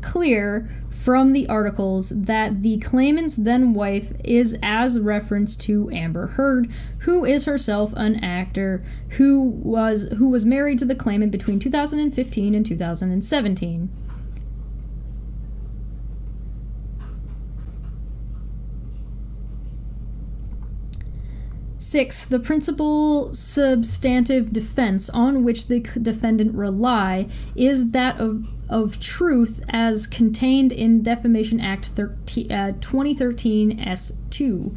clear from the articles that the claimant's then-wife is as reference to Amber Heard, who is herself an actor who was married to the claimant between 2015 and 2017. Six, the principal substantive defense on which the defendant rely is that of truth as contained in Defamation Act 2013 S2.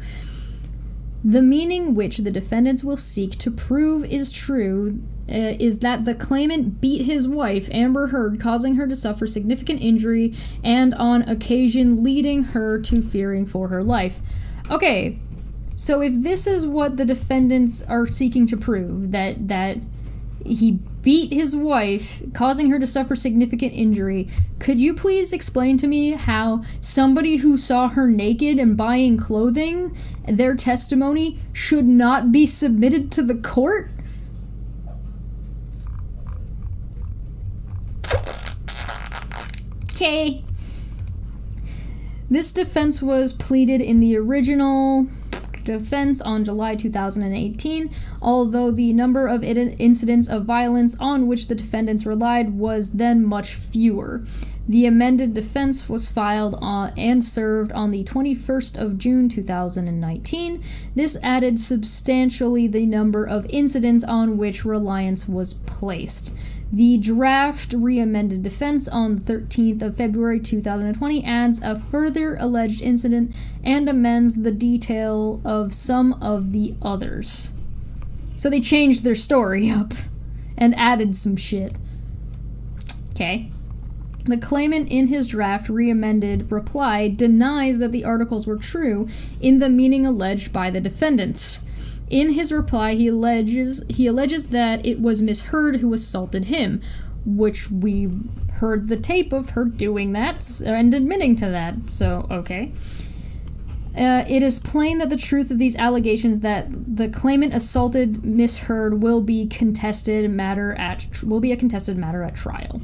The meaning which the defendants will seek to prove is true is that the claimant beat his wife, Amber Heard, causing her to suffer significant injury and on occasion leading her to fearing for her life. Okay. So if this is what the defendants are seeking to prove, that he beat his wife, causing her to suffer significant injury, could you please explain to me how somebody who saw her naked and buying clothing, their testimony, should not be submitted to the court? Okay. This defense was pleaded in the original defense on July 2018, although the number of incidents of violence on which the defendants relied was then much fewer. The amended defense was filed and served on the 21st of June 2019. This added substantially the number of incidents on which reliance was placed. The draft re-amended defense on the 13th of February 2020 adds a further alleged incident and amends the detail of some of the others. So they changed their story up and added some shit. Okay. The claimant in his draft re-amended reply denies that the articles were true in the meaning alleged by the defendants. In his reply, he alleges that it was Miss Heard who assaulted him, which we heard the tape of her doing that and admitting to that, so okay. It is plain that the truth of these allegations that the claimant assaulted Miss Heard will be a contested matter at trial.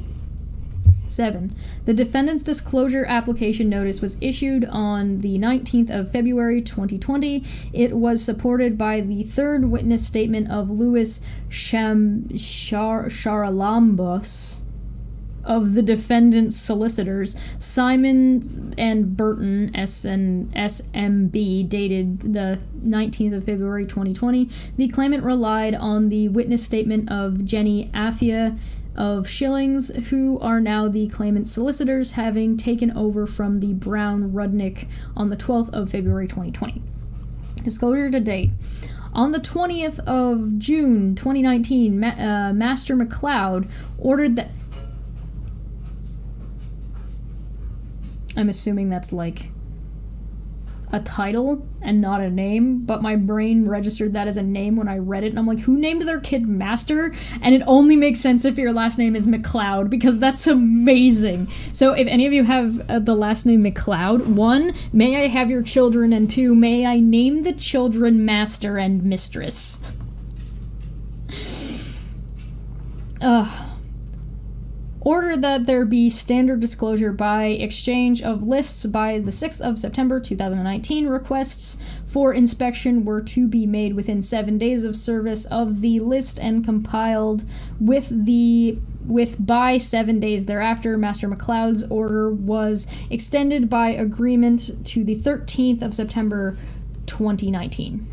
7. The defendant's disclosure application notice was issued on the 19th of February 2020. It was supported by the third witness statement of Louis Charalambos of the defendant's solicitors, Simon and Burton, SMB, dated the 19th of February 2020. The claimant relied on the witness statement of Jenny Afia of Schillings, who are now the claimant's solicitors, having taken over from the Brown Rudnick on the 12th of February 2020. Disclosure to date. On the 20th of June 2019, Master McLeod ordered that... I'm assuming that's like a title and not a name, but my brain registered that as a name when I read it, and I'm like, who named their kid Master? And it only makes sense if your last name is McLeod, because that's amazing. So if any of you have the last name McLeod, 1, may I have your children, and 2, may I name the children Master and Mistress. Order that there be standard disclosure by exchange of lists by the 6th of September 2019. Requests for inspection were to be made within 7 days of service of the list and compiled by 7 days thereafter. Master McLeod's order was extended by agreement to the 13th of September 2019.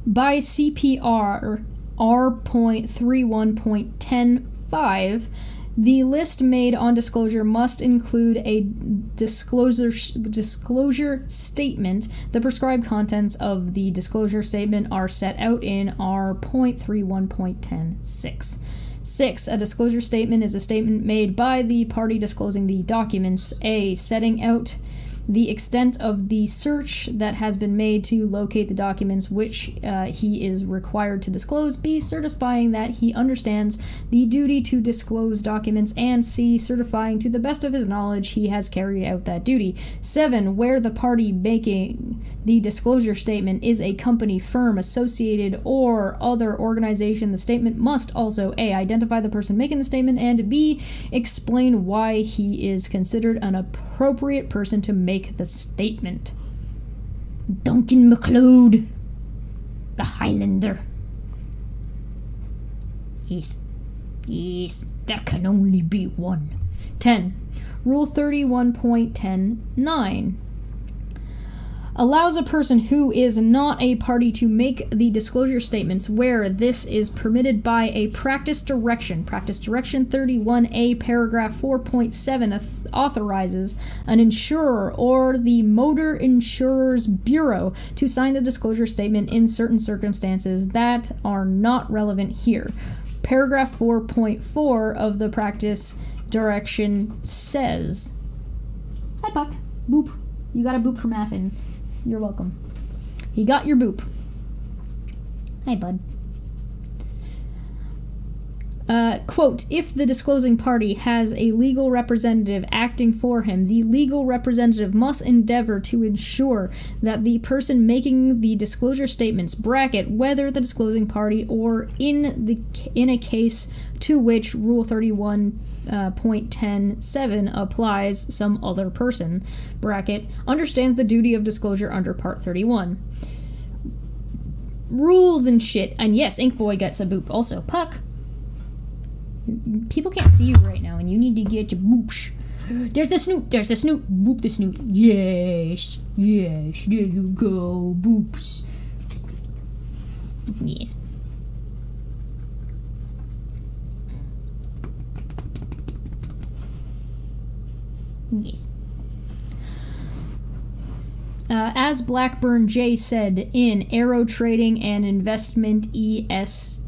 By CPR R.31.10.5, the list made on disclosure must include a disclosure statement. The prescribed contents of the disclosure statement are set out in R.31.10.6. 6. A disclosure statement is a statement made by the party disclosing the documents. A. Setting out the extent of the search that has been made to locate the documents which he is required to disclose. B. Certifying that he understands the duty to disclose documents. And C. Certifying to the best of his knowledge he has carried out that duty. 7. Where the party making the disclosure statement is a company, firm, associated, or other organization, the statement must also A. Identify the person making the statement, and B. Explain why he is considered an appropriate person to make the statement. Duncan MacLeod, the Highlander. Yes, there can only be one. 10. Rule 31.10.9 allows a person who is not a party to make the disclosure statements where this is permitted by a practice direction. Practice direction 31A paragraph 4.7 authorizes an insurer or the Motor Insurers Bureau to sign the disclosure statement in certain circumstances that are not relevant here. Paragraph 4.4 of the practice direction says, "Hi, Buck. Boop. You got a boop from Athens. You're welcome. He got your boop. Hi, bud." Quote, if the disclosing party has a legal representative acting for him, the legal representative must endeavor to ensure that the person making the disclosure statements, bracket, whether the disclosing party or in a case to which Rule 31.10.7 applies, some other person, bracket, understands the duty of disclosure under Part 31. Rules and shit. And yes, Inkboy gets a boop. Also, Puck. People can't see you right now, and you need to get your boops. There's the snoot. Boop the snoot. Yes, there you go. Boops. Yes. Yes. As Blackburn J said in Arrow Trading and Investment EST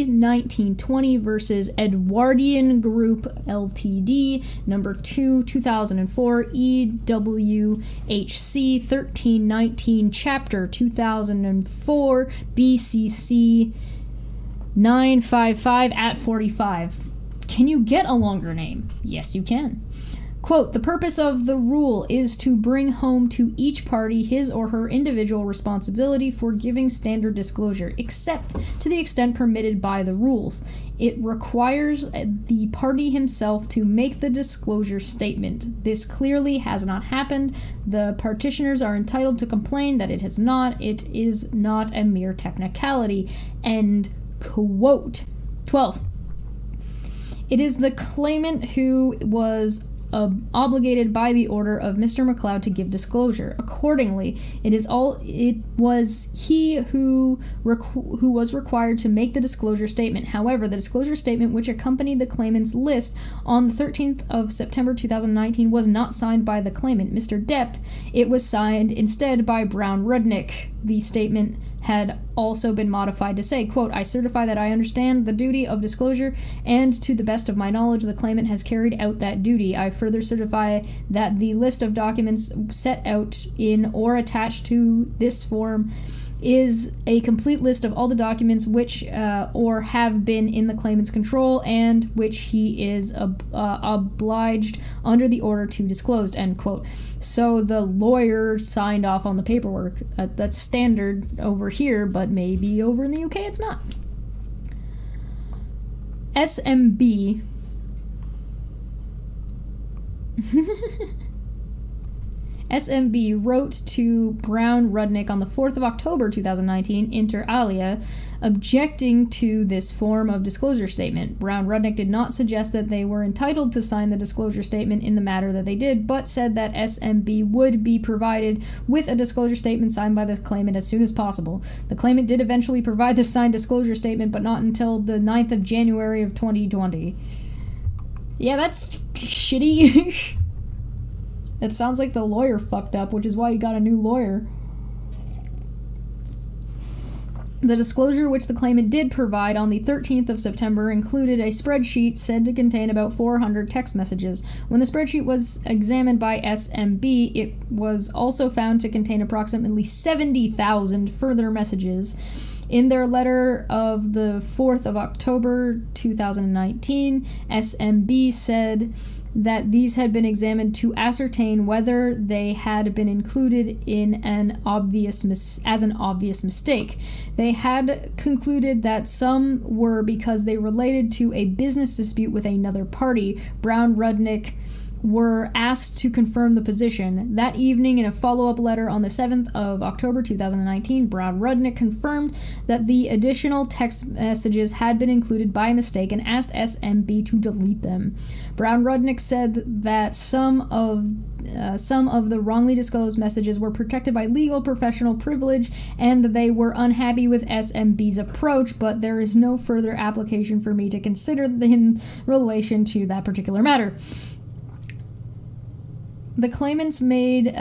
1920 versus Edwardian Group Ltd, number 2, 2004, EWHC 1319, Chapter 2004, BCC 955 at 45. Can you get a longer name? Yes, you can. Quote, the purpose of the rule is to bring home to each party his or her individual responsibility for giving standard disclosure, except to the extent permitted by the rules. It requires the party himself to make the disclosure statement. This clearly has not happened. The petitioners are entitled to complain that it has not. It is not a mere technicality. End quote. 12. It is the claimant who was obligated by the order of Mr. McLeod to give disclosure. Accordingly, it was he who was required to make the disclosure statement. However, the disclosure statement which accompanied the claimant's list on the 13th of September 2019 was not signed by the claimant, Mr. Depp. It was signed instead by Brown Rudnick. The statement had also been modified to say, quote, I certify that I understand the duty of disclosure and to the best of my knowledge the claimant has carried out that duty. I further certify that the list of documents set out in or attached to this form is a complete list of all the documents which or have been in the claimant's control and which he is obliged under the order to disclose, end quote. So the lawyer signed off on the paperwork. That's standard over here, but maybe over in the UK it's not. SMB SMB wrote to Brown Rudnick on the 4th of October 2019, inter alia, objecting to this form of disclosure statement. Brown Rudnick did not suggest that they were entitled to sign the disclosure statement in the matter that they did, but said that SMB would be provided with a disclosure statement signed by the claimant as soon as possible. The claimant did eventually provide the signed disclosure statement, but not until the 9th of January of 2020. Yeah, that's shitty. It sounds like the lawyer fucked up, which is why he got a new lawyer. The disclosure which the claimant did provide on the 13th of September included a spreadsheet said to contain about 400 text messages. When the spreadsheet was examined by SMB, it was also found to contain approximately 70,000 further messages. In their letter of the 4th of October 2019, SMB said that these had been examined to ascertain whether they had been included in an obvious mistake. They had concluded that some were because they related to a business dispute with another party. Brown Rudnick were asked to confirm the position. That evening, in a follow-up letter on the 7th of October 2019, Brown Rudnick confirmed that the additional text messages had been included by mistake and asked SMB to delete them. Brown Rudnick said that some of the wrongly disclosed messages were protected by legal professional privilege and they were unhappy with SMB's approach, but there is no further application for me to consider in relation to that particular matter. The claimants made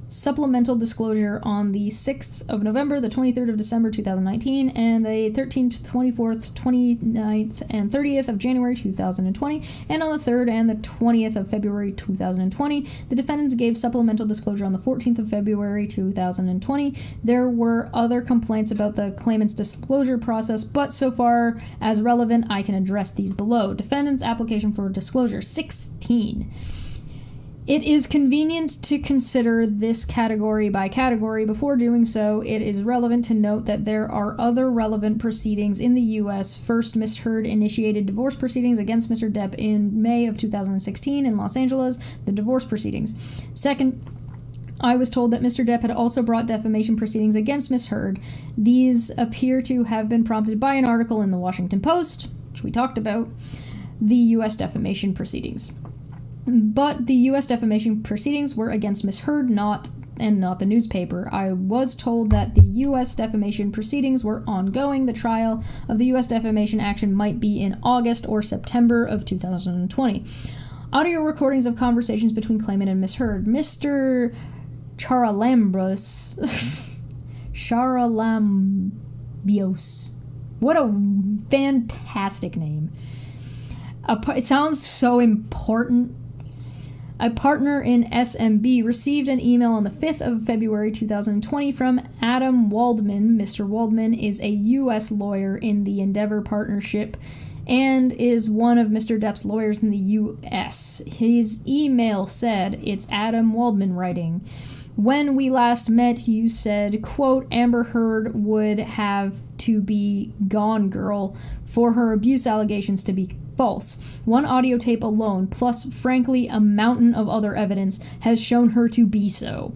supplemental disclosure on the 6th of November, the 23rd of December 2019, and the 13th, 24th, 29th, and 30th of January 2020, and on the 3rd and the 20th of February 2020. The defendants gave supplemental disclosure on the 14th of February 2020. There were other complaints about the claimant's disclosure process, but so far as relevant, I can address these below. Defendant's application for disclosure 16. It is convenient to consider this category by category. Before doing so, it is relevant to note that there are other relevant proceedings in the U.S. First, Ms. Heard initiated divorce proceedings against Mr. Depp in May of 2016 in Los Angeles, the divorce proceedings. Second, I was told that Mr. Depp had also brought defamation proceedings against Ms. Heard. These appear to have been prompted by an article in the Washington Post, which we talked about, the U.S. defamation proceedings. But the U.S. defamation proceedings were against Ms. Heard, not the newspaper. I was told that the U.S. defamation proceedings were ongoing. The trial of the U.S. defamation action might be in August or September of 2020. Audio recordings of conversations between claimant and Ms. Heard. Mr. Charalambios. What a fantastic name. It sounds so important. A partner in SMB received an email on the 5th of February 2020 from Adam Waldman. Mr. Waldman is a U.S. lawyer in the Endeavor Partnership and is one of Mr. Depp's lawyers in the U.S. His email said, "It's Adam Waldman writing. When we last met, you said, quote, Amber Heard would have to be gone girl for her abuse allegations to be false. One audio tape alone, plus frankly a mountain of other evidence, has shown her to be so.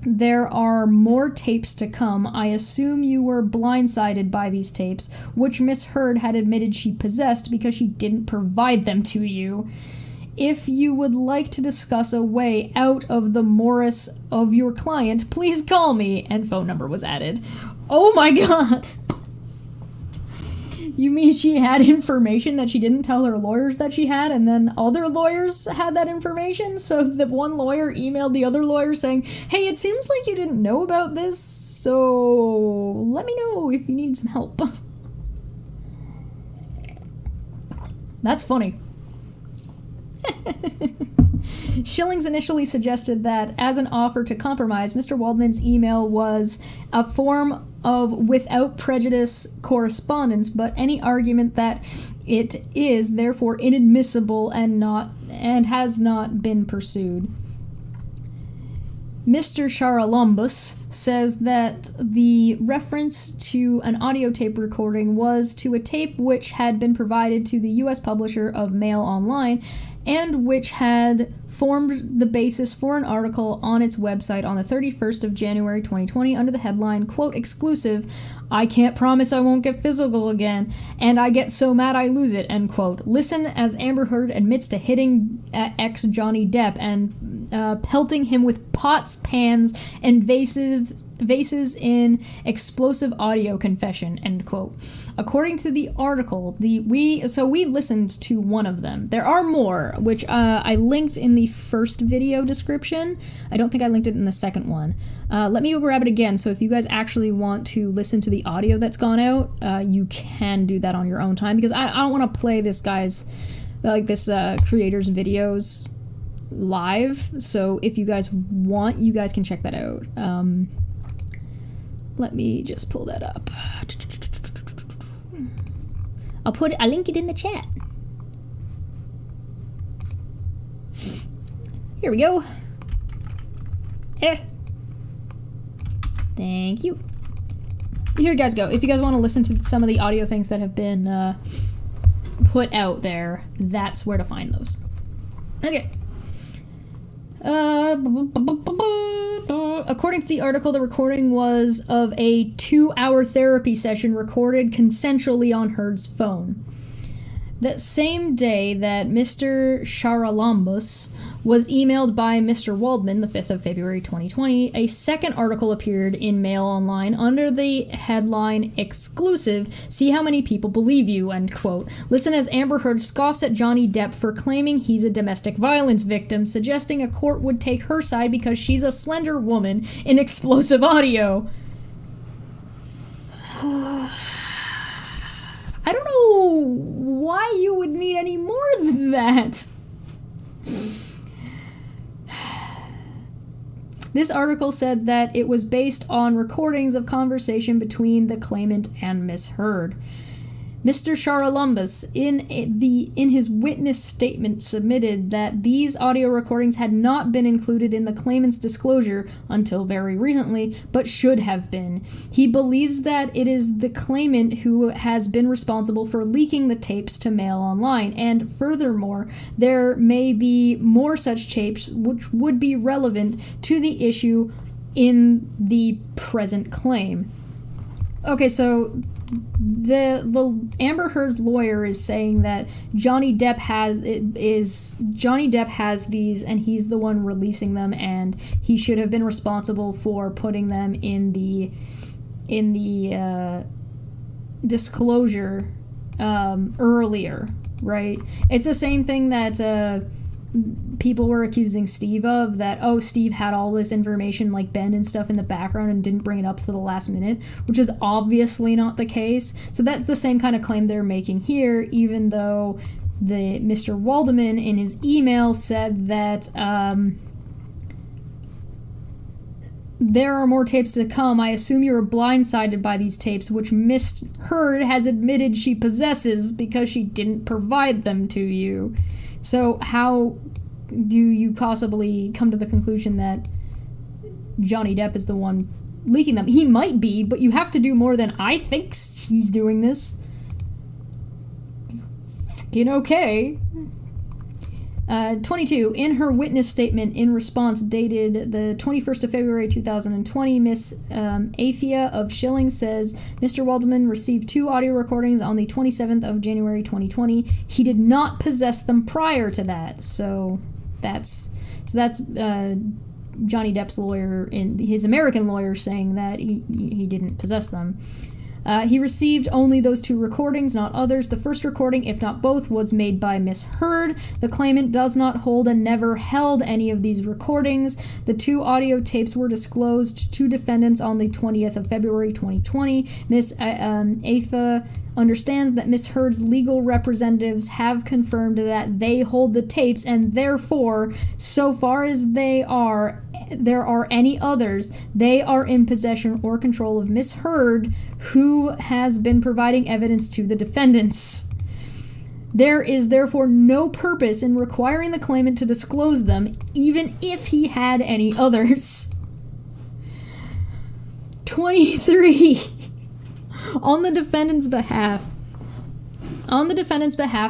There are more tapes to come. I assume you were blindsided by these tapes, which Miss Heard had admitted she possessed because she didn't provide them to you. If you would like to discuss a way out of the morass of your client, please call me," and phone number was added. Oh my god! You mean she had information that she didn't tell her lawyers that she had, and then other lawyers had that information? So the one lawyer emailed the other lawyer saying, hey, it seems like you didn't know about this, so let me know if you need some help. That's funny. Schillings initially suggested that, as an offer to compromise, Mr. Waldman's email was a form of without prejudice correspondence, but any argument that it is therefore inadmissible and has not been pursued. Mr. Charalambous says that the reference to an audio tape recording was to a tape which had been provided to the U.S. publisher of Mail Online and which had formed the basis for an article on its website on the 31st of January 2020 under the headline, quote, exclusive, I can't promise I won't get physical again, and I get so mad I lose it, end quote. Listen as Amber Heard admits to hitting ex-Johnny Depp and pelting him with pots, pans, and vases in explosive audio confession, end quote. According to the article, we listened to one of them. There are more, which I linked in the first video description. I don't think I linked it in the second one. Let me go grab it again, so if you guys actually want to listen to the audio that's gone out, you can do that on your own time, because I don't want to play this guy's, this creator's videos live, so if you guys want, you guys can check that out. Let me just pull that up. I'll link it in the chat. Here we go. Thank you. Here you guys go. If you guys want to listen to some of the audio things that have been put out there, that's where to find those. Okay. According to the article, the recording was of a 2-hour therapy session recorded consensually on Heard's phone. That same day that Mr. Charalambous was emailed by Mr. Waldman, the 5th of February 2020, a second article appeared in Mail Online under the headline, exclusive, see how many people believe you, end quote. Listen as Amber Heard scoffs at Johnny Depp for claiming he's a domestic violence victim, suggesting a court would take her side because she's a slender woman in explosive audio. I don't know why you would need any more than that. This article said that it was based on recordings of conversation between the claimant and Miss Heard. Mr. Charalambous, in his witness statement, submitted that these audio recordings had not been included in the claimant's disclosure until very recently, but should have been. He believes that it is the claimant who has been responsible for leaking the tapes to Mail Online, and furthermore, there may be more such tapes which would be relevant to the issue in the present claim. Okay, so the Amber Heard's lawyer is saying that Johnny Depp has these and he's the one releasing them, and he should have been responsible for putting them in the disclosure earlier, right? It's the same thing that people were accusing Steve of, that, oh, Steve had all this information like Ben and stuff in the background and didn't bring it up to the last minute, which is obviously not the case. So that's the same kind of claim they're making here, even though the Mr. Waldman in his email said that there are more tapes to come. I assume you were blindsided by these tapes, which Miss Heard has admitted she possesses because she didn't provide them to you. So how do you possibly come to the conclusion that Johnny Depp is the one leaking them? He might be, but you have to do more than I think he's doing this. Fucking okay. 22. In her witness statement in response dated the 21st of February 2020, Miss Athea of Schilling says Mr. Waldman received 2 audio recordings on the 27th of January 2020. He did not possess them prior to that. So that's Johnny Depp's lawyer, his American lawyer, saying that he didn't possess them. He received only those 2 recordings, not others. The first recording, if not both, was made by Miss Heard. The claimant does not hold and never held any of these recordings. The 2 audio tapes were disclosed to defendants on the 20th of February 2020. Miss Afa understands that Miss Heard's legal representatives have confirmed that they hold the tapes, and therefore, so far as there are any others, they are in possession or control of Miss Heard, who has been providing evidence to the defendants. There is therefore no purpose in requiring the claimant to disclose them, even if he had any others. 23. On the defendant's behalf,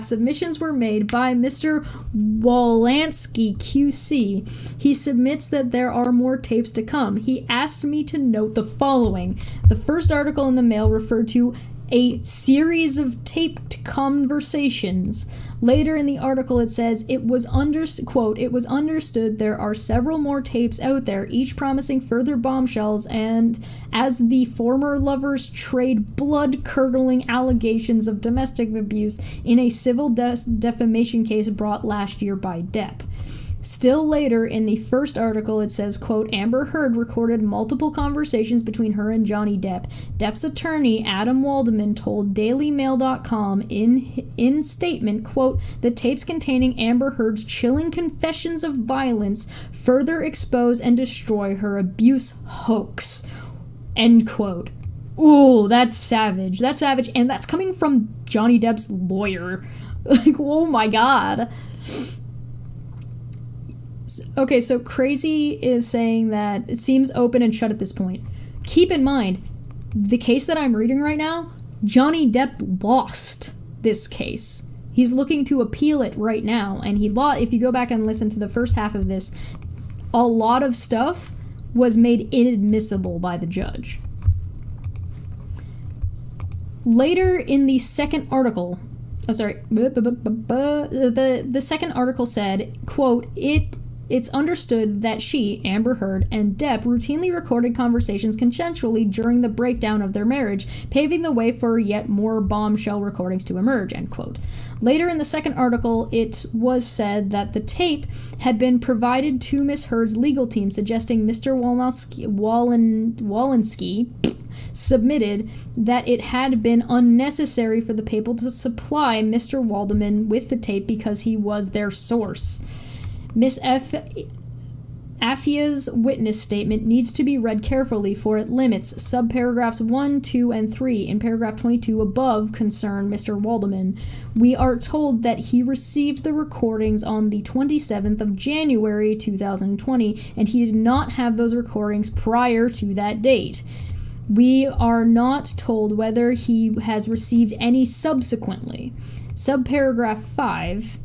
submissions were made by Mr. Wolanski, QC. He submits that there are more tapes to come. He asked me to note the following. The first article in the mail referred to a series of taped conversations. Later in the article it says, it was understood there are several more tapes out there, each promising further bombshells, and as the former lovers trade blood-curdling allegations of domestic abuse in a civil defamation case brought last year by Depp. Still later, in the first article, it says, quote, Amber Heard recorded multiple conversations between her and Johnny Depp. Depp's attorney, Adam Waldman, told DailyMail.com in statement, quote, the tapes containing Amber Heard's chilling confessions of violence further expose and destroy her abuse hoax, end quote. Ooh, that's savage. That's savage, and that's coming from Johnny Depp's lawyer. Like, oh my god. Okay, so Crazy is saying that it seems open and shut at this point. Keep in mind, the case that I'm reading right now, Johnny Depp lost this case. He's looking to appeal it right now, and if you go back and listen to the first half of this, a lot of stuff was made inadmissible by the judge. Later in the second article, the second article said, quote, It's understood that she, Amber Heard, and Depp routinely recorded conversations consensually during the breakdown of their marriage, paving the way for yet more bombshell recordings to emerge, end quote. Later in the second article, it was said that the tape had been provided to Miss Heard's legal team, suggesting Mr. Wolanski submitted that it had been unnecessary for the people to supply Mr. Waldman with the tape because he was their source. Miss Afia's witness statement needs to be read carefully, for it limits subparagraphs 1, 2, and 3 in paragraph 22 above concern Mr. Waldman. We are told that he received the recordings on the 27th of January 2020, and he did not have those recordings prior to that date. We are not told whether he has received any subsequently. Subparagraph 5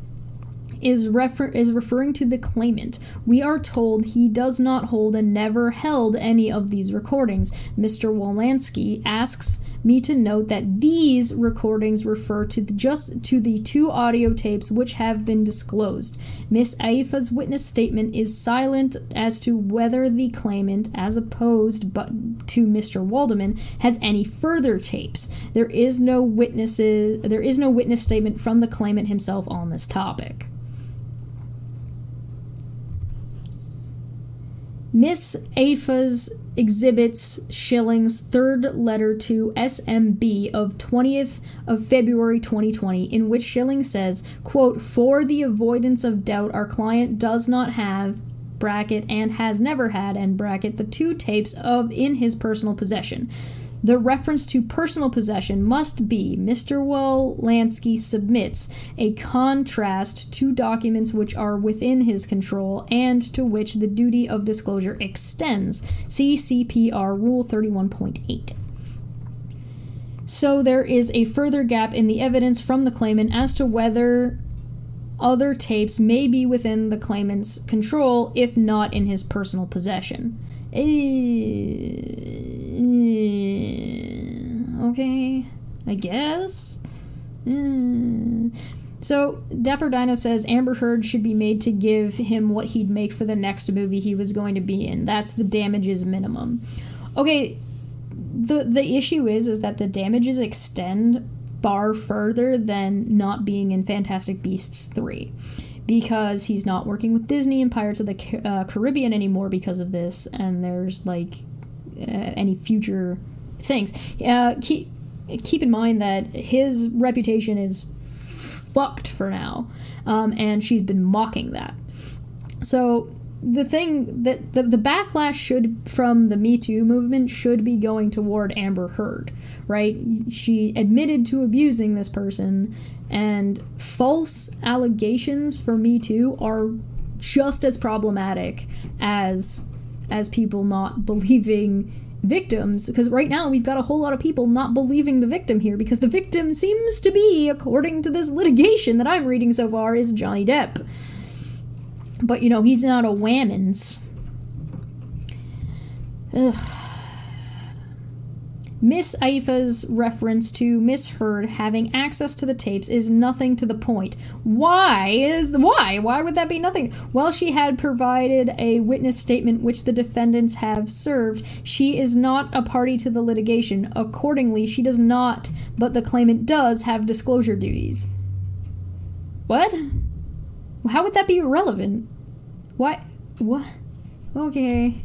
is referring to the claimant. We are told he does not hold and never held any of these recordings. Mr. Wolanski asks me to note that these recordings refer to the 2 audio tapes which have been disclosed. Miss Aifa's witness statement is silent as to whether the claimant, as opposed to Mr. Waldman, has any further tapes. There is no witness statement from the claimant himself on this topic. Miss Aifa's exhibits Schilling's third letter to SMB of 20th of February 2020, in which Schilling says, quote, for the avoidance of doubt, our client does not have, bracket, and has never had, end bracket, the 2 tapes in his personal possession. The reference to personal possession must be Mr. Wolanski submits a contrast to documents which are within his control and to which the duty of disclosure extends. See CPR Rule 31.8. So there is a further gap in the evidence from the claimant as to whether other tapes may be within the claimant's control, if not in his personal possession. Okay, I guess. So, Dapper Dino says Amber Heard should be made to give him what he'd make for the next movie he was going to be in. That's the damages minimum. Okay, the issue is that the damages extend far further than not being in Fantastic Beasts 3. Because he's not working with Disney and Pirates of the Caribbean anymore because of this, and there's, like, any future things. Keep in mind that his reputation is fucked for now, and she's been mocking that. So the thing that the backlash from the Me Too movement should be going toward Amber Heard, right? She admitted to abusing this person, and false allegations for Me Too are just as problematic as people not believing victims, because right now we've got a whole lot of people not believing the victim here, because the victim seems to be, according to this litigation that I'm reading so far, is Johnny Depp. But, he's not a whammons. Ugh. Miss Aifa's reference to Miss Heard having access to the tapes is nothing to the point. Why would that be nothing? Well, she had provided a witness statement which the defendants have served. She is not a party to the litigation. Accordingly, she does not, but the claimant does have disclosure duties. What? How would that be irrelevant? What? Okay.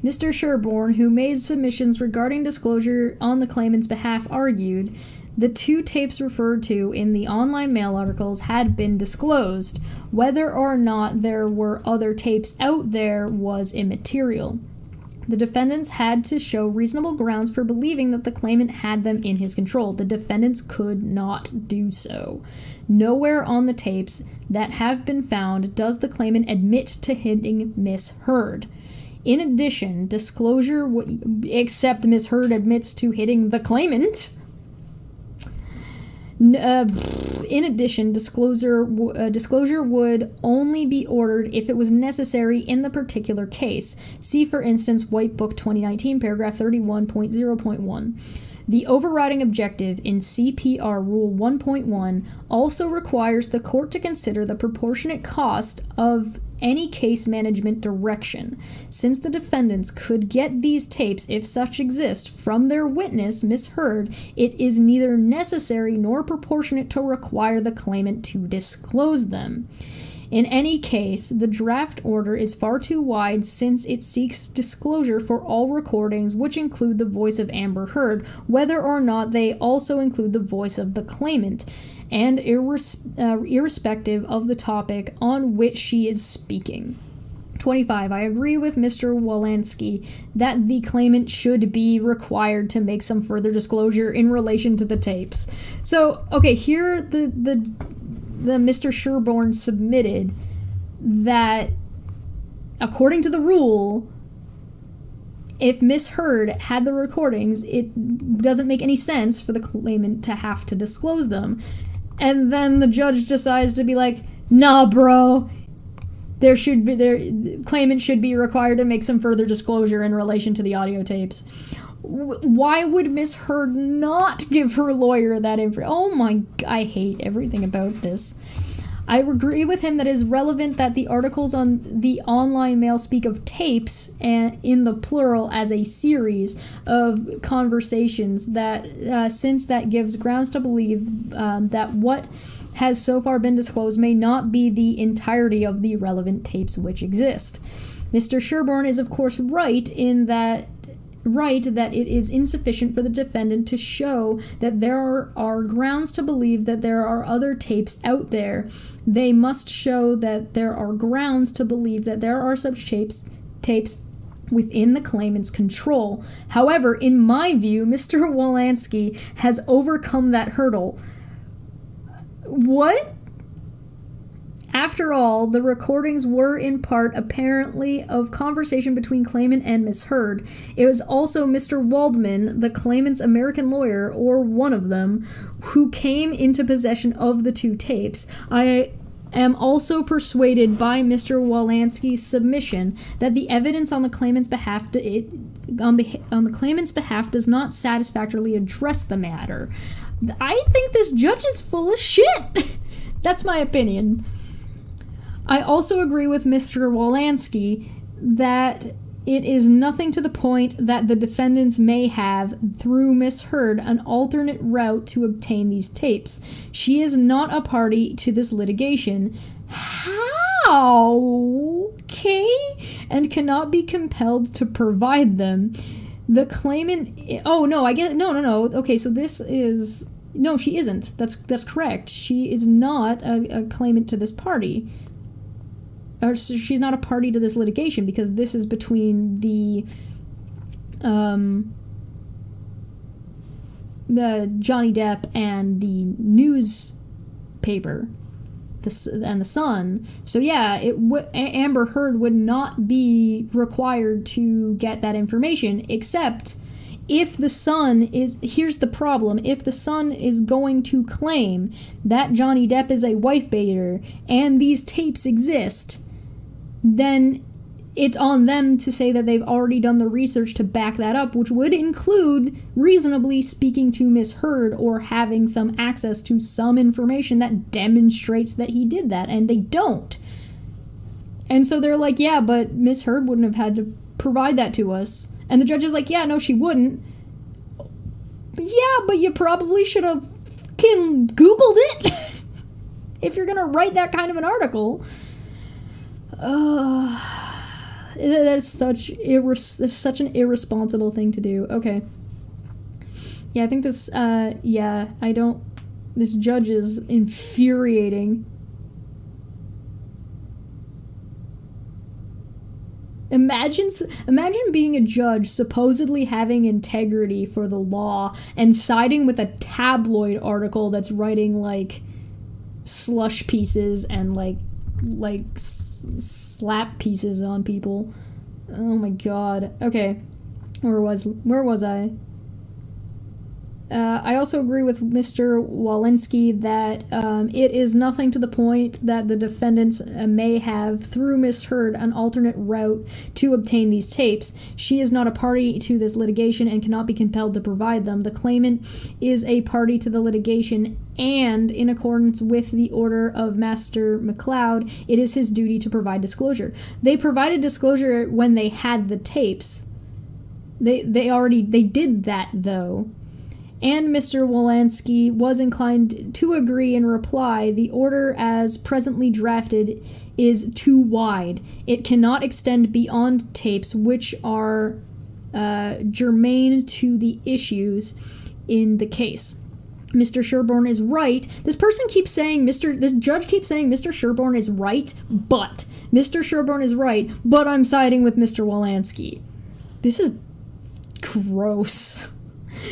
Mr. Sherborne, who made submissions regarding disclosure on the claimant's behalf, argued the 2 tapes referred to in the online mail articles had been disclosed. Whether or not there were other tapes out there was immaterial. The defendants had to show reasonable grounds for believing that the claimant had them in his control. The defendants could not do so. Nowhere on the tapes that have been found does the claimant admit to hitting Miss Heard. In addition, disclosure except Miss Heard admits to hitting the claimant. In addition, disclosure would only be ordered if it was necessary in the particular case. See, for instance, White Book 2019, paragraph 31.0.1. The overriding objective in CPR Rule 1.1 also requires the court to consider the proportionate cost of any case management direction. Since the defendants could get these tapes, if such exist, from their witness, Miss Heard, it is neither necessary nor proportionate to require the claimant to disclose them. In any case, the draft order is far too wide since it seeks disclosure for all recordings which include the voice of Amber Heard, whether or not they also include the voice of the claimant, and irrespective of the topic on which she is speaking. 25. I agree with Mr. Wolanski that the claimant should be required to make some further disclosure in relation to the tapes. So, okay, here the Mr. Sherborne submitted that, according to the rule, if Miss Heard had the recordings, it doesn't make any sense for the claimant to have to disclose them. And then the judge decides to be like, nah, bro, claimant should be required to make some further disclosure in relation to the audio tapes. Why would Miss Heard not give her lawyer that info? Oh my, I hate everything about this. I agree with him that it is relevant that the articles on the online mail speak of tapes, and in the plural, as a series of conversations, that since that gives grounds to believe that what has so far been disclosed may not be the entirety of the relevant tapes which exist. Mr. Sherborne is of course right that it is insufficient for the defendant to show that there are grounds to believe that there are other tapes out there. They must show that there are grounds to believe that there are such tapes within the claimant's control. However, in my view, Mr. Wolanski has overcome that hurdle. What? After all, the recordings were in part apparently of conversation between claimant and Miss Heard. It was also Mr. Waldman, the claimant's American lawyer, or one of them, who came into possession of the 2 tapes. I am also persuaded by Mr. Wolanski's submission that the evidence on the claimant's behalf on the claimant's behalf does not satisfactorily address the matter. I think this judge is full of shit. That's my opinion. I also agree with Mr. Wolanski that It is nothing to the point that the defendants may have, through Miss Heard, an alternate route to obtain these tapes. She is not a party to this litigation. How? Okay? And cannot be compelled to provide them. The claimant... Oh, no, I get... No. Okay, so this is... No, she isn't. That's correct. She is not a claimant to this party. Or she's not a party to this litigation because this is between the Johnny Depp and the newspaper, and the Sun. So yeah, Amber Heard would not be required to get that information, except if the Sun is... Here's the problem. If the Sun is going to claim that Johnny Depp is a wife beater and these tapes exist, then it's on them to say that they've already done the research to back that up, which would include reasonably speaking to Miss Heard or having some access to some information that demonstrates that he did that, and they don't. And so they're like, yeah, but Miss Heard wouldn't have had to provide that to us. And the judge is like, yeah, no, she wouldn't. Yeah, but you probably should have Googled it if you're going to write that kind of an article. That's such an irresponsible thing to do. Okay. Yeah, I think this, this judge is infuriating. Imagine being a judge, supposedly having integrity for the law, and siding with a tabloid article that's writing, like, slush pieces and, like slap pieces on people. Oh my god. Okay. Where was I? I also agree with Mr. Walensky that it is nothing to the point that the defendants may have, through Miss Heard, an alternate route to obtain these tapes. She is not a party to this litigation and cannot be compelled to provide them. The claimant is a party to the litigation, and in accordance with the order of Master McLeod, it is his duty to provide disclosure. They provided disclosure when they had the tapes. They did that, though. And Mr. Walensky was inclined to agree in reply. The order as presently drafted is too wide. It cannot extend beyond tapes which are germane to the issues in the case. Mr. Sherborne is right. This judge keeps saying Mr. Sherborne is right, but Mr. Sherborne is right, but I'm siding with Mr. Walensky. This is gross.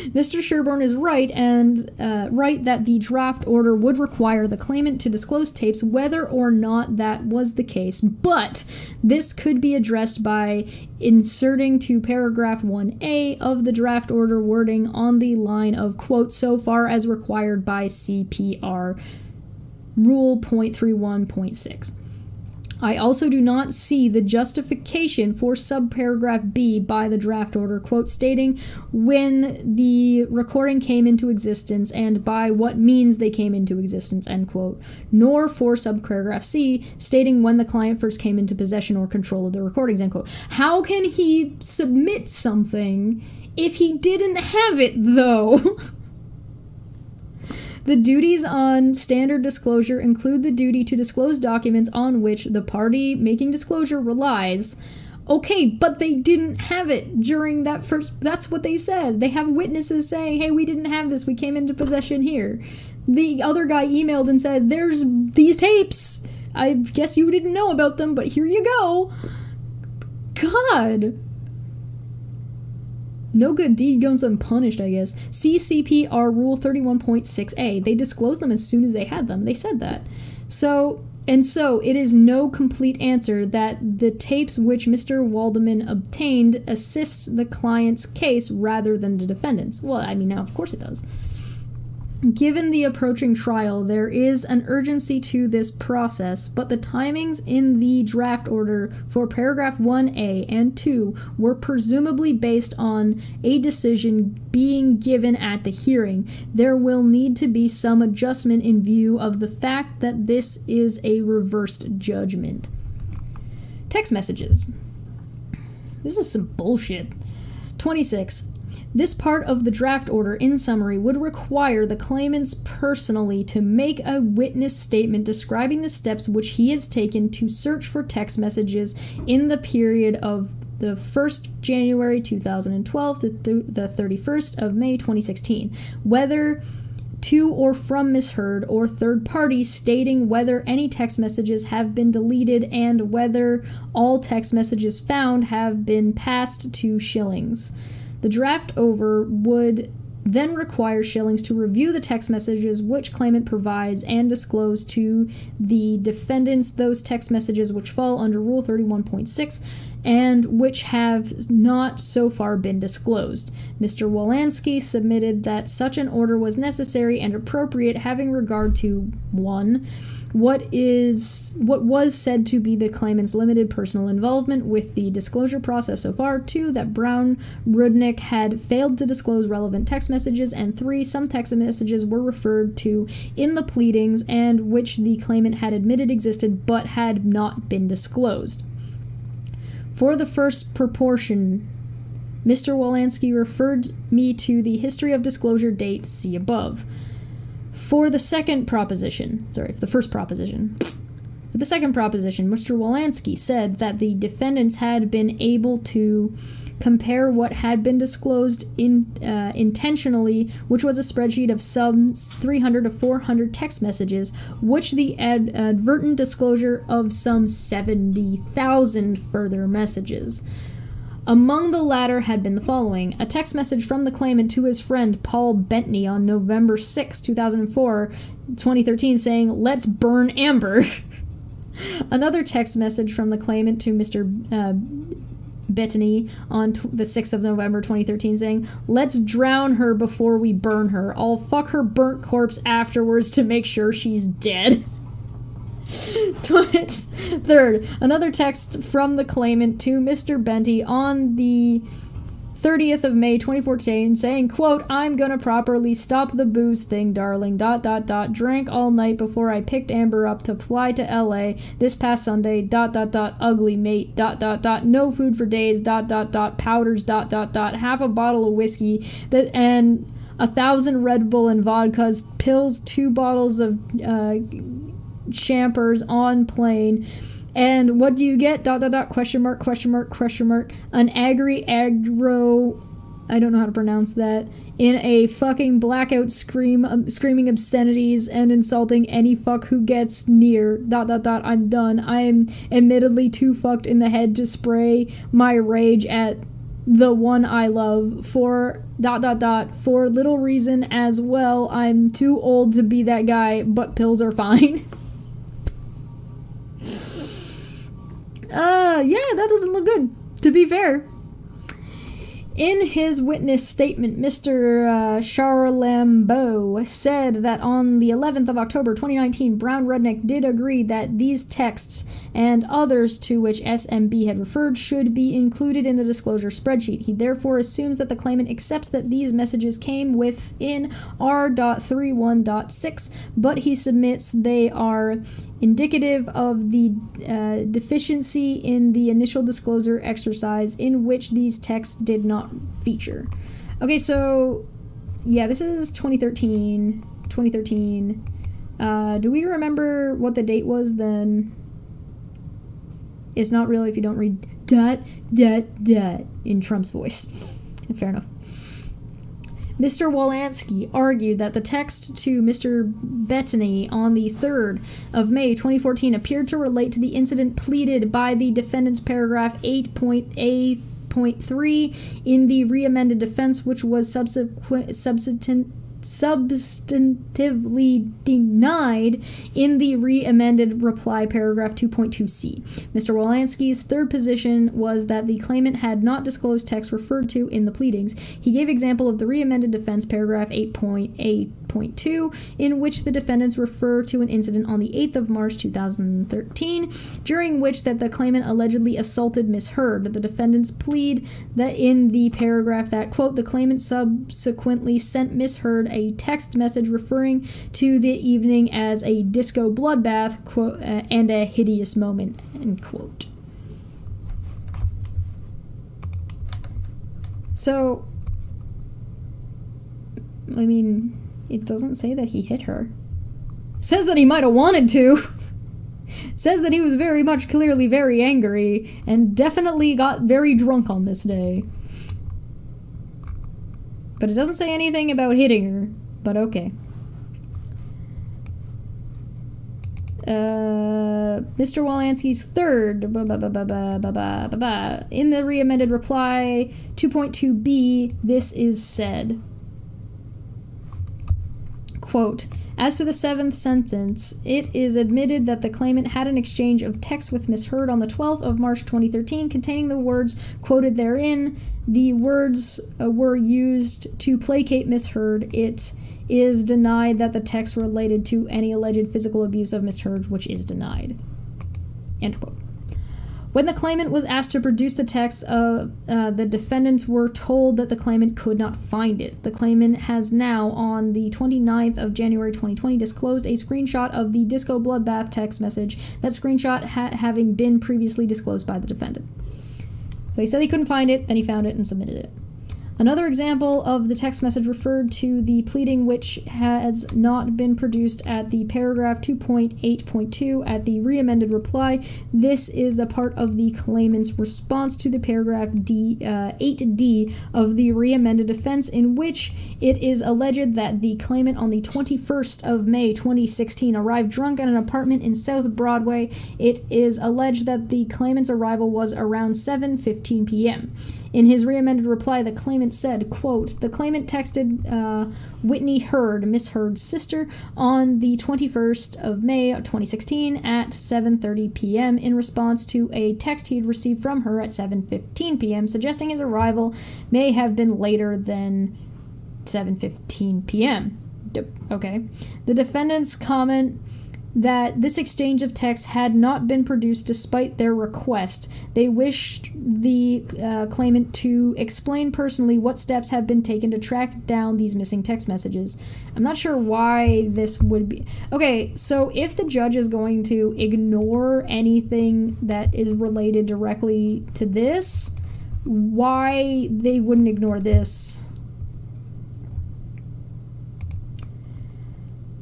Mr. Sherborne is right, and right that the draft order would require the claimant to disclose tapes whether or not that was the case, but this could be addressed by inserting to paragraph 1A of the draft order wording on the line of, quote, so far as required by CPR Rule .31.6. I also do not see the justification for subparagraph B by the draft order, quote, stating when the recording came into existence and by what means they came into existence, end quote, nor for subparagraph C, stating when the client first came into possession or control of the recordings, end quote. How can he submit something if he didn't have it, though? The duties on standard disclosure include the duty to disclose documents on which the party making disclosure relies. Okay, but they didn't have it during that first... That's what they said. They have witnesses saying, hey, we didn't have this. We came into possession here. The other guy emailed and said, there's these tapes. I guess you didn't know about them, but here you go. God. No good deed goes unpunished, I guess. CCPR Rule 31.6a. They disclosed them as soon as they had them. They said that. So it is no complete answer that the tapes which Mr. Waldeman obtained assist the client's case rather than the defendant's. Well, I mean, now of course it does. Given the approaching trial, there is an urgency to this process, but the timings in the draft order for paragraph 1A and 2 were presumably based on a decision being given at the hearing. There will need to be some adjustment in view of the fact that this is a reversed judgment. Text messages. This is some bullshit. 26. This part of the draft order, in summary, would require the claimants personally to make a witness statement describing the steps which he has taken to search for text messages in the period of the 1st January 2012 to the 31st of May 2016, whether to or from misheard or third parties, stating whether any text messages have been deleted and whether all text messages found have been passed to Schillings. The draft over would then require Schillings to review the text messages which claimant provides and disclose to the defendants those text messages which fall under Rule 31.6 and which have not so far been disclosed. Mr. Wolanski submitted that such an order was necessary and appropriate, having regard to 1. What was said to be the claimant's limited personal involvement with the disclosure process so far, 2, that Brown Rudnick had failed to disclose relevant text messages, and 3, some text messages were referred to in the pleadings and which the claimant had admitted existed but had not been disclosed. For the first proportion, Mr. Wolanski referred me to the history of disclosure date, see above. For the second proposition, Mr. Wolanski said that the defendants had been able to compare what had been disclosed intentionally, which was a spreadsheet of some 300 to 400 text messages, which the advertent disclosure of some 70,000 further messages. Among the latter had been the following: a text message from the claimant to his friend Paul Bentley on November 6, 2013, saying, "Let's burn Amber." Another text message from the claimant to Mr. Bettany on the 6th of November 2013 saying, "Let's drown her before we burn her. I'll fuck her burnt corpse afterwards to make sure she's dead." Third, another text from the claimant to Mr. Benty on the 30th of May 2014 saying, quote, "I'm gonna properly stop the booze thing, darling, ... Drank all night before I picked Amber up to fly to LA this past Sunday, ... Ugly mate, ... No food for days, ... Powders, ... Half a bottle of whiskey, and 1,000 Red Bull and vodkas, pills, 2 bottles of champers on plane. And what do you get? ... An aggro, I don't know how to pronounce that, in a fucking blackout screaming obscenities and insulting any fuck who gets near ... I'm done. I'm admittedly too fucked in the head to spray my rage at the one I love for ... For little reason as well. I'm too old to be that guy, but pills are fine." Yeah, that doesn't look good, to be fair. In his witness statement, Mr. Charlambeau said that on the 11th of October 2019, Brown Rudnick did agree that these texts and others to which SMB had referred should be included in the disclosure spreadsheet. He therefore assumes that the claimant accepts that these messages came within R.31.6, but he submits they are indicative of the deficiency in the initial disclosure exercise in which these texts did not feature. Okay, so yeah, this is 2013. Do we remember what the date was then? It's not real if you don't read ... in Trump's voice. Fair enough. Mr. Wolanski argued that the text to Mr. Bettany on the 3rd of May 2014 appeared to relate to the incident pleaded by the defendant's paragraph 8.8.3 in the re-amended defense, which was substantively denied in the re-amended reply paragraph 2.2c. Mr. Wolanski's third position was that the claimant had not disclosed text referred to in the pleadings. He gave example of the re-amended defense paragraph 8.8.2 in which the defendants refer to an incident on the 8th of March 2013 during which that the claimant allegedly assaulted Miss Heard. The defendants plead that in the paragraph that, quote, "The claimant subsequently sent Miss Heard a text message referring to the evening as a disco bloodbath, quote, and a hideous moment," end quote. So, I mean, it doesn't say that he hit her. It says that he might have wanted to. It says that he was very much clearly very angry and definitely got very drunk on this day. But it doesn't say anything about hitting her, but okay. Mr. Wolanski's third, in the re-amended reply 2.2b, this is said. Quote, as to the seventh sentence, it is admitted that the claimant had an exchange of text with Miss Heard on the 12th of March 2013 containing the words quoted therein. The words were used to placate Miss Heard. It is denied that the text related to any alleged physical abuse of Miss Heard, which is denied. End quote. When the claimant was asked to produce the text, the defendants were told that the claimant could not find it. The claimant has now, on the 29th of January 2020, disclosed a screenshot of the Disco Bloodbath text message, that screenshot having been previously disclosed by the defendant. So he said he couldn't find it, then he found it and submitted it. Another example of the text message referred to the pleading which has not been produced at the paragraph 2.8.2 at the re-amended reply. This is the part of the claimant's response to the paragraph 8D of the re-amended offense, in which it is alleged that the claimant on the 21st of May 2016 arrived drunk at an apartment in South Broadway. It is alleged that the claimant's arrival was around 7:15 p.m. In his re-amended reply, the claimant said, quote, the claimant texted Whitney Heard, Miss Heard's sister, on the 21st of May 2016 at 7:30 p.m. in response to a text he had received from her at 7:15 p.m. suggesting his arrival may have been later than 7:15 p.m. Okay. The defendants comment that this exchange of text had not been produced despite their request. They wished the claimant to explain personally what steps have been taken to track down these missing text messages. I'm not sure why this would be... Okay, so if the judge is going to ignore anything that is related directly to this, why they wouldn't ignore this?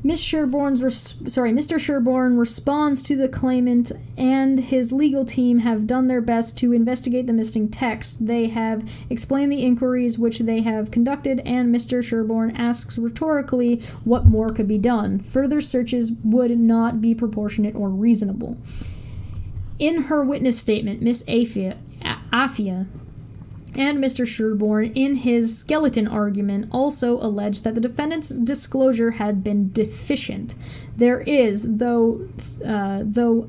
Mr. Sherborne responds to the claimant and his legal team have done their best to investigate the missing text. They have explained the inquiries which they have conducted, and Mr. Sherborne asks rhetorically what more could be done. Further searches would not be proportionate or reasonable. In her witness statement, Miss Afia and Mr. Sherborne, in his skeleton argument, also alleged that the defendant's disclosure had been deficient. There is, though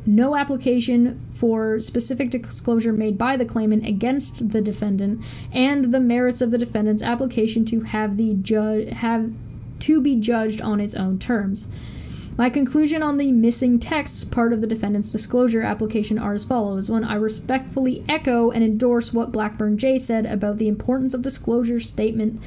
no application for specific disclosure made by the claimant against the defendant, and the merits of the defendant's application to be judged on its own terms. My conclusion on the missing texts part of the defendant's disclosure application are as follows. 1. I respectfully echo and endorse what Blackburn J. said about the importance of disclosure statement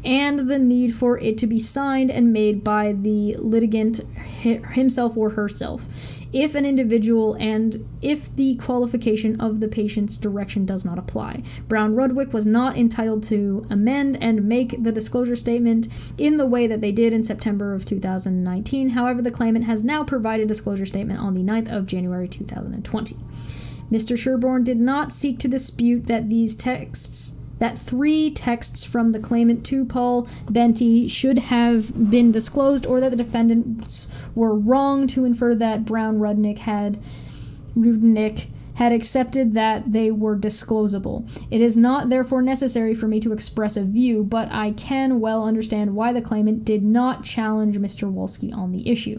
and the need for it to be signed and made by the litigant himself or herself, if an individual and if the qualification of the patient's direction does not apply. Brown-Rudwick was not entitled to amend and make the disclosure statement in the way that they did in September of 2019. However, the claimant has now provided a disclosure statement on the 9th of January 2020. Mr. Sherborne did not seek to dispute that three texts from the claimant to Paul Benty should have been disclosed, or that the defendants were wrong to infer that Brown-Rudnick had accepted that they were disclosable. It is not therefore necessary for me to express a view, but I can well understand why the claimant did not challenge Mr. Wolski on the issue.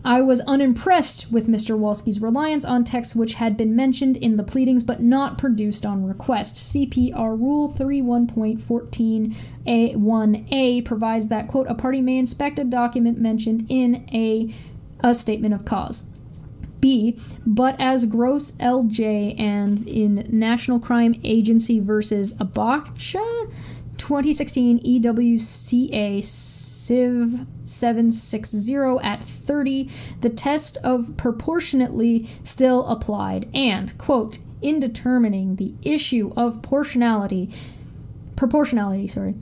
I was unimpressed with Mr. Wolski's reliance on texts which had been mentioned in the pleadings but not produced on request. CPR Rule 31.14A1A provides that, quote, a party may inspect a document mentioned in a statement of cause. B, but as Gross LJ and in National Crime Agency versus Abacha, 2016 EWCA Civ 760 at 30, the test of proportionately still applied, and, quote, in determining the issue of proportionality, proportionality, sorry.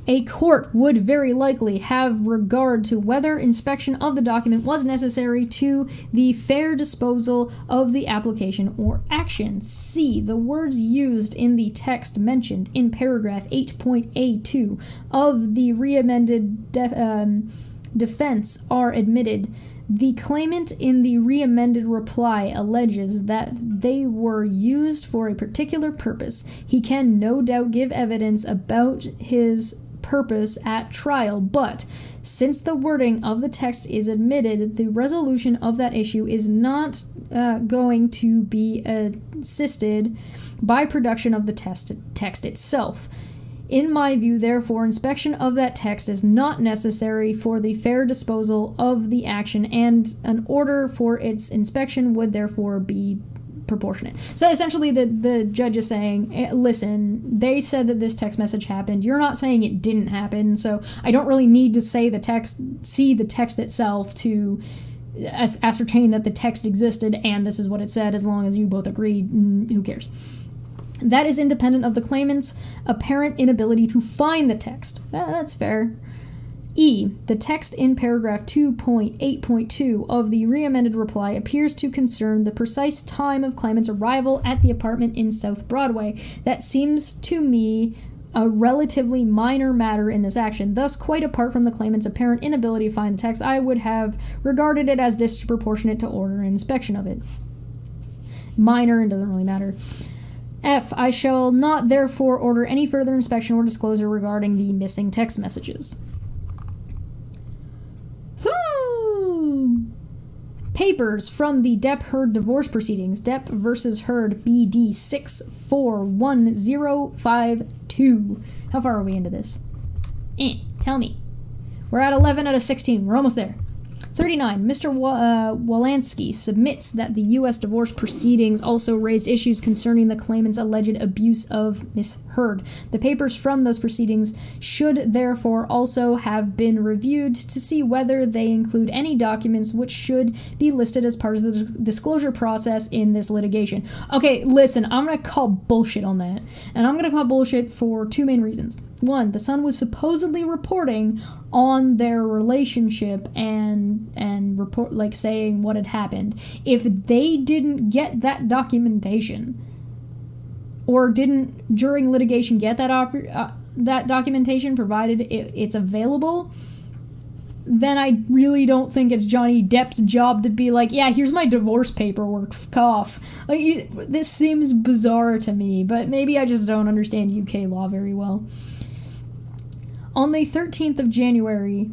A court would very likely have regard to whether inspection of the document was necessary to the fair disposal of the application or action. C. The words used in the text mentioned in paragraph 8.A2 of the reamended defense are admitted. The claimant in the reamended reply alleges that they were used for a particular purpose. He can no doubt give evidence about his purpose at trial, but since the wording of the text is admitted, the resolution of that issue is not going to be assisted by production of the text itself. In my view, therefore, inspection of that text is not necessary for the fair disposal of the action, and an order for its inspection would therefore be proportionate. So essentially the judge is saying, listen, they said that this text message happened. You're not saying it didn't happen, so I don't really need to see the text itself to ascertain that the text existed and this is what it said. As long as you both agree, who cares? That is independent of the claimant's apparent inability to find the text. That's fair. E. The text in paragraph 2.8.2 of the reamended reply appears to concern the precise time of claimant's arrival at the apartment in South Broadway. That seems to me a relatively minor matter in this action. Thus, quite apart from the claimant's apparent inability to find the text, I would have regarded it as disproportionate to order an inspection of it. Minor and doesn't really matter. F. I shall not therefore order any further inspection or disclosure regarding the missing text messages. Papers from the Depp-Heard divorce proceedings. Depp versus Heard BD 641052. How far are we into this? Tell me. We're at 11 out of 16. We're almost there. 39. Mr. Wolanski submits that the U.S. divorce proceedings also raised issues concerning the claimant's alleged abuse of Miss Heard. The papers from those proceedings should therefore also have been reviewed to see whether they include any documents which should be listed as part of the disclosure process in this litigation. Okay, listen, I'm going to call bullshit on that. And I'm going to call bullshit for two main reasons. One, the Sun was supposedly reporting on their relationship and report, like, saying what had happened. If they didn't get that documentation, or didn't during litigation get that documentation, provided it's available, then I really don't think it's Johnny Depp's job to be like, yeah, here's my divorce paperwork, cough. Like, this seems bizarre to me, but maybe I just don't understand UK law very well. On the 13th of January,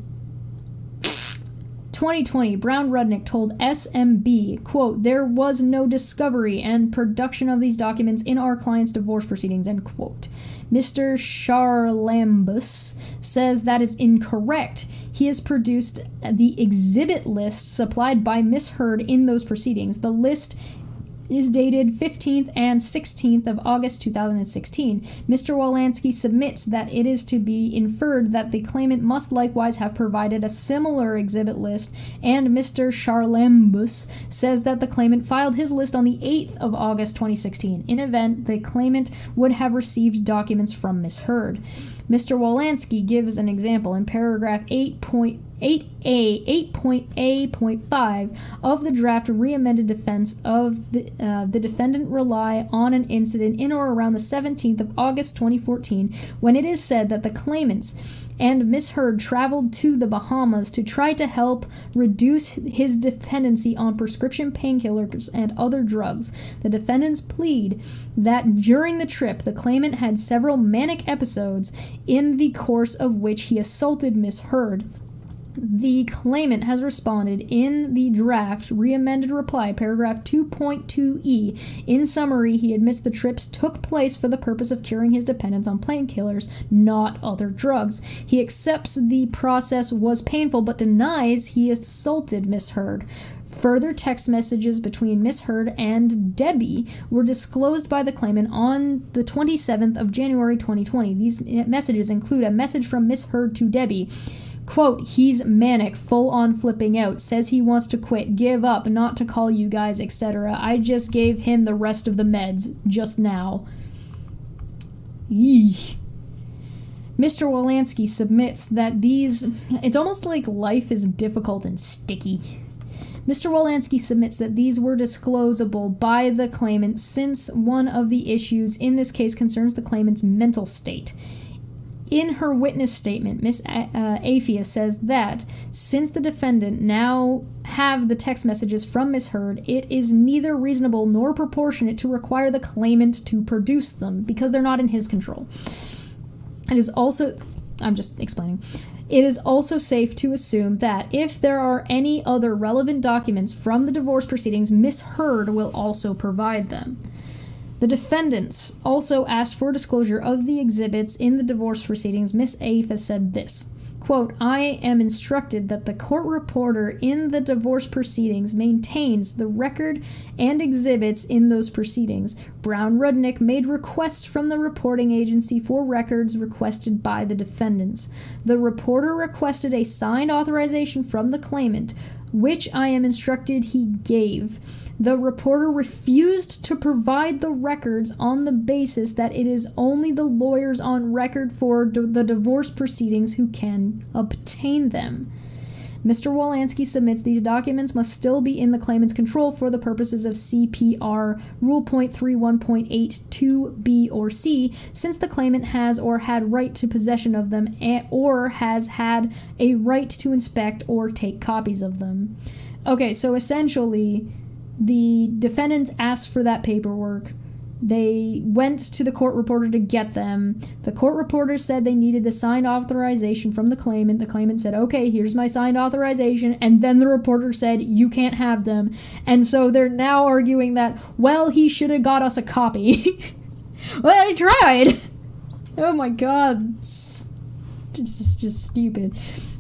2020, Brown Rudnick told SMB, quote, there was no discovery and production of these documents in our client's divorce proceedings, end quote. Mr. Charlambus says that is incorrect. He has produced the exhibit list supplied by Miss Heard in those proceedings. The list is dated 15th and 16th of August 2016. Mr. Wolanski submits that it is to be inferred that the claimant must likewise have provided a similar exhibit list, and Mr. Charlambus says that the claimant filed his list on the 8th of August 2016. In event, the claimant would have received documents from Miss Heard. Mr. Wolanski gives an example in paragraph 8.A.5 of the draft re-amended defense of the defendant rely on an incident in or around the 17th of August 2014 when it is said that the claimants and Miss Heard traveled to the Bahamas to try to help reduce his dependency on prescription painkillers and other drugs. The defendants plead that during the trip, the claimant had several manic episodes in the course of which he assaulted Miss Heard. The claimant has responded in the draft re-amended reply, paragraph 2.2e. In summary, he admits the trips took place for the purpose of curing his dependence on painkillers, not other drugs. He accepts the process was painful, but denies he assaulted Miss Heard. Further text messages between Miss Heard and Debbie were disclosed by the claimant on the 27th of January 2020. These messages include a message from Miss Heard to Debbie. Quote, he's manic, full on flipping out, says he wants to quit, give up, not to call you guys, etc. I just gave him the rest of the meds just now. Eesh. Mr. Wolanski submits that these... It's almost like life is difficult and sticky. Mr. Wolanski submits that these were disclosable by the claimant since one of the issues in this case concerns the claimant's mental state. In her witness statement, Ms. Afia says that since the defendant now have the text messages from Ms. Heard, it is neither reasonable nor proportionate to require the claimant to produce them because they're not in his control. It is also... I'm just explaining. It is also safe to assume that if there are any other relevant documents from the divorce proceedings, Ms. Heard will also provide them. The defendants also asked for disclosure of the exhibits in the divorce proceedings. Ms. Afa said this, quote, I am instructed that the court reporter in the divorce proceedings maintains the record and exhibits in those proceedings. Brown Rudnick made requests from the reporting agency for records requested by the defendants. The reporter requested a signed authorization from the claimant, which I am instructed he gave. The reporter refused to provide the records on the basis that it is only the lawyers on record for the divorce proceedings who can obtain them. Mr. Wolanski submits these documents must still be in the claimant's control for the purposes of CPR Rule .31.8 B or C, since the claimant has or had right to possession of them or has had a right to inspect or take copies of them. Okay, so essentially, the defendants asked for that paperwork. They went to the court reporter to get them. The court reporter said they needed the signed authorization from the claimant. The claimant said, okay, here's my signed authorization. And then the reporter said, you can't have them. And so they're now arguing that, well, he should have got us a copy. Well, he tried. Oh my God. It's just stupid.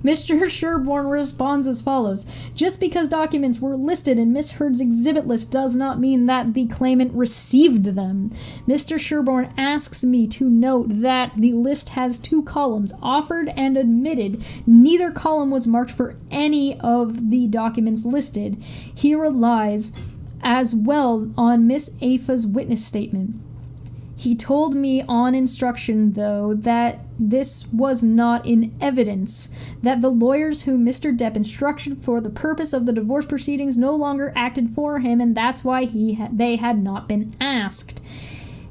Mr. Sherborne responds as follows. Just because documents were listed in Miss Heard's exhibit list does not mean that the claimant received them. Mr. Sherborne asks me to note that the list has 2 columns, offered and admitted. Neither column was marked for any of the documents listed. He relies as well on Miss Afa's witness statement. He told me on instruction, though, that this was not in evidence, that the lawyers whom Mr. Depp instructed for the purpose of the divorce proceedings no longer acted for him, and that's why they had not been asked.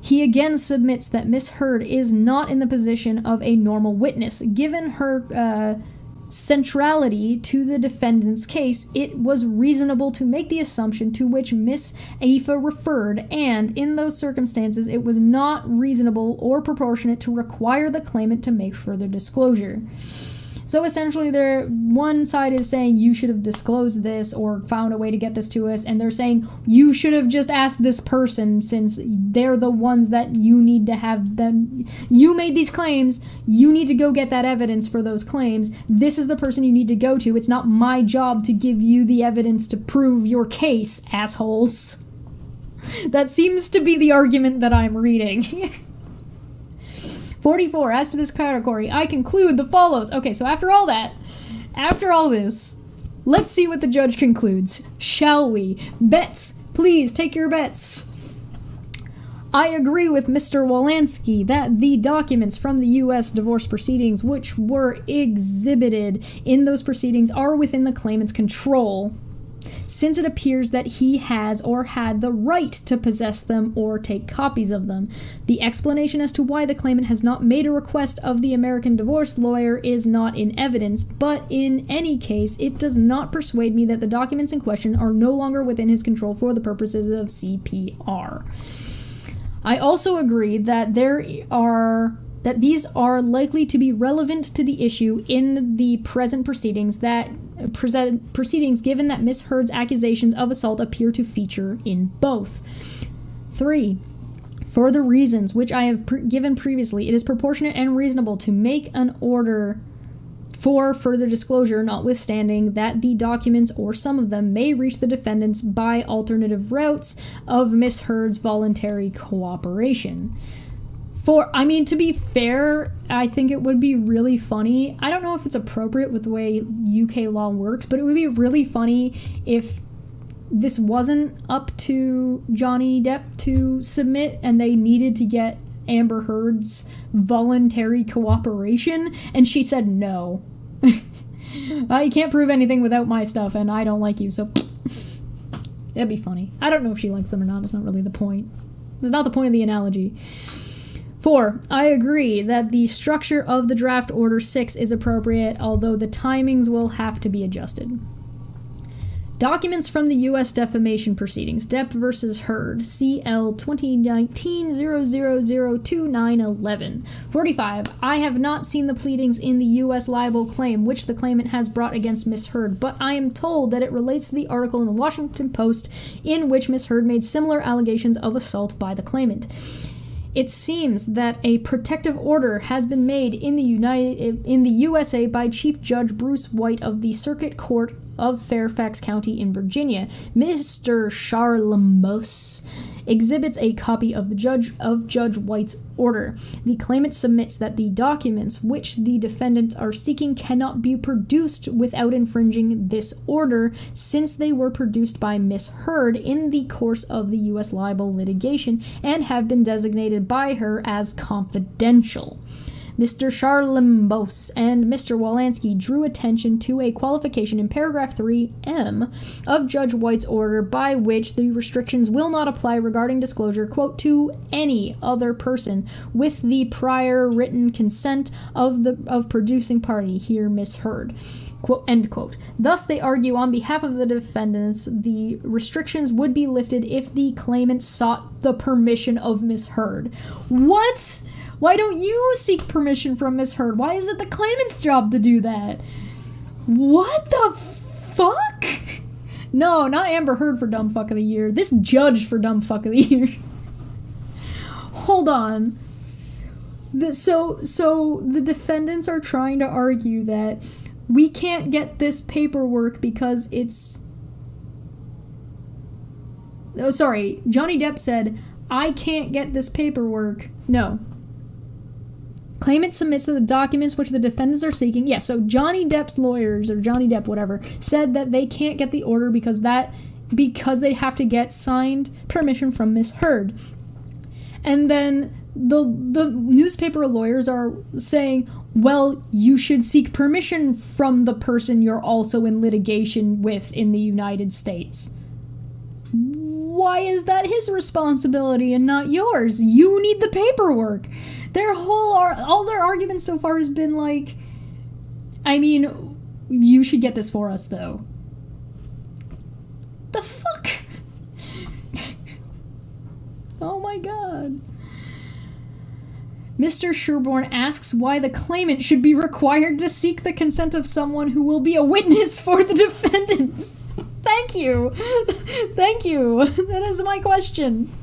He again submits that Miss Heard is not in the position of a normal witness. Given her centrality to the defendant's case, it was reasonable to make the assumption to which Miss Afa referred, and in those circumstances it was not reasonable or proportionate to require the claimant to make further disclosure. So essentially, one side is saying you should have disclosed this or found a way to get this to us, and they're saying you should have just asked this person since they're the ones that you need to have them. You made these claims, you need to go get that evidence for those claims. This is the person you need to go to. It's not my job to give you the evidence to prove your case, assholes. That seems to be the argument that I'm reading. 44. As to this category, I conclude the follows. Okay, so after all this, let's see what the judge concludes. Shall we? Bets. Please take your bets. I agree with Mr. Wolanski that the documents from the U.S. divorce proceedings which were exhibited in those proceedings are within the claimant's control, since it appears that he has or had the right to possess them or take copies of them. The explanation as to why the claimant has not made a request of the American divorce lawyer is not in evidence, but in any case, it does not persuade me that the documents in question are no longer within his control for the purposes of CPR. I also agree that these are likely to be relevant to the issue in the present proceedings given that Miss Heard's accusations of assault appear to feature in both. 3. For the reasons which I have given previously, it is proportionate and reasonable to make an order for further disclosure, notwithstanding that the documents or some of them may reach the defendants by alternative routes of Miss Heard's voluntary cooperation. To be fair, I think it would be really funny. I don't know if it's appropriate with the way UK law works, but it would be really funny if this wasn't up to Johnny Depp to submit and they needed to get Amber Heard's voluntary cooperation, and she said no. You can't prove anything without my stuff, and I don't like you, so that'd be funny. I don't know if she likes them or not. It's not really the point. It's not the point of the analogy. 4. I agree that the structure of the draft Order 6 is appropriate, although the timings will have to be adjusted. Documents from the U.S. defamation proceedings. Depp versus Heard. CL 2019-0002-911. 45. I have not seen the pleadings in the U.S. libel claim which the claimant has brought against Miss Heard, but I am told that it relates to the article in the Washington Post in which Miss Heard made similar allegations of assault by the claimant. It seems that a protective order has been made in the USA by Chief Judge Bruce White of the Circuit Court of Fairfax County in Virginia. Mr. Charlemos exhibits a copy of Judge White's order. The claimant submits that the documents which the defendants are seeking cannot be produced without infringing this order, since they were produced by Miss Heard in the course of the U.S. libel litigation and have been designated by her as confidential. Mr. Charlemos and Mr. Wolanski drew attention to a qualification in paragraph 3M of Judge White's order by which the restrictions will not apply regarding disclosure, quote, to any other person with the prior written consent of producing party, here Miss Heard. Quote, end quote. Thus, they argue on behalf of the defendants, the restrictions would be lifted if the claimant sought the permission of Miss Heard. What? Why don't you seek permission from Miss Heard? Why is it the claimant's job to do that? What the fuck? No, not Amber Heard for dumb fuck of the year. This judge for dumb fuck of the year. Hold on. So the defendants are trying to argue that we can't get this paperwork because it's... Oh, sorry. Johnny Depp said, I can't get this paperwork. No. Claimant submits the documents which the defendants are seeking. Yeah, so Johnny Depp's lawyers, or Johnny Depp, whatever, said that they can't get the order because they have to get signed permission from Miss Heard. And then the newspaper lawyers are saying, well, you should seek permission from the person you're also in litigation with in the United States. Why is that his responsibility and not yours? You need the paperwork. All their arguments so far has been like, I mean, you should get this for us, though. The fuck? Oh my god. Mr. Sherborne asks why the claimant should be required to seek the consent of someone who will be a witness for the defendants. Thank you. Thank you. That is my question.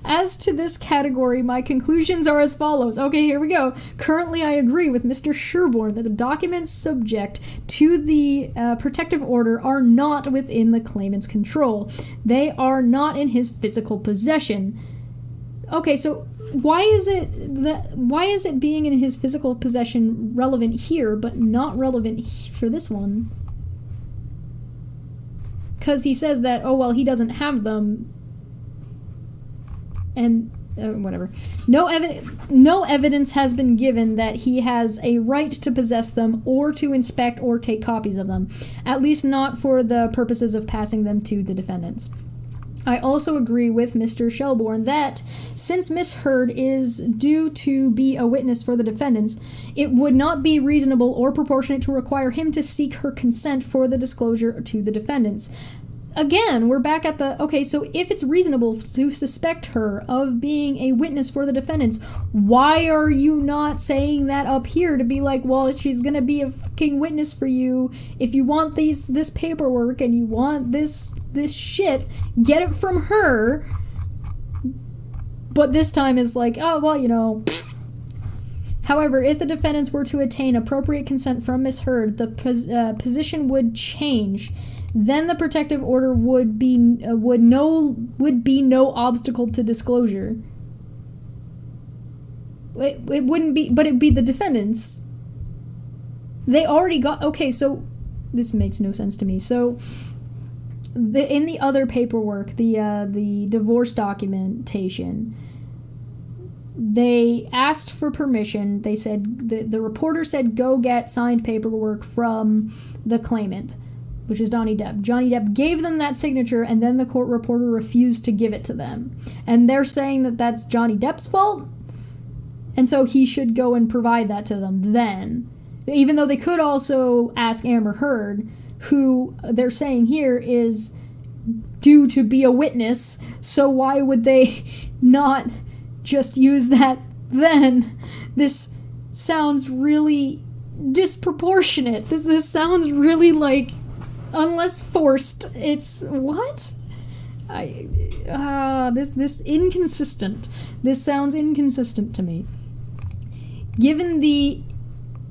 As to this category, my conclusions are as follows. Okay, here we go. Currently, I agree with Mr. Sherborne that the documents subject to the protective order are not within the claimant's control. They are not in his physical possession. Okay, so why is it being in his physical possession relevant here, but not relevant for this one? Because he says that, oh, well, he doesn't have them. And whatever. No evidence has been given that he has a right to possess them or to inspect or take copies of them, at least not for the purposes of passing them to the defendants. I also agree with Mr. Shelbourne that, since Miss Heard is due to be a witness for the defendants, it would not be reasonable or proportionate to require him to seek her consent for the disclosure to the defendants. Again, we're back at the, okay, so if it's reasonable to suspect her of being a witness for the defendants, why are you not saying that up here to be like, well, she's gonna be a fucking witness for you. If you want this paperwork and you want this shit, get it from her. But this time it's like, oh, well, you know. However, if the defendants were to attain appropriate consent from Miss Heard, the position would change. Then the protective order would be no obstacle to disclosure. It wouldn't be, but it'd be the defendants. They already got, okay, so this makes no sense to me. So in the other paperwork, the divorce documentation, They asked for permission. They said, the reporter said, go get signed paperwork from the claimant, which is Johnny Depp. Johnny Depp gave them that signature, and then the court reporter refused to give it to them. And they're saying that that's Johnny Depp's fault, and so he should go and provide that to them then. Even though they could also ask Amber Heard, who they're saying here is due to be a witness, so why would they not just use that then? This sounds really disproportionate. This sounds really like, unless forced, it's what? This inconsistent. This sounds inconsistent to me. Given the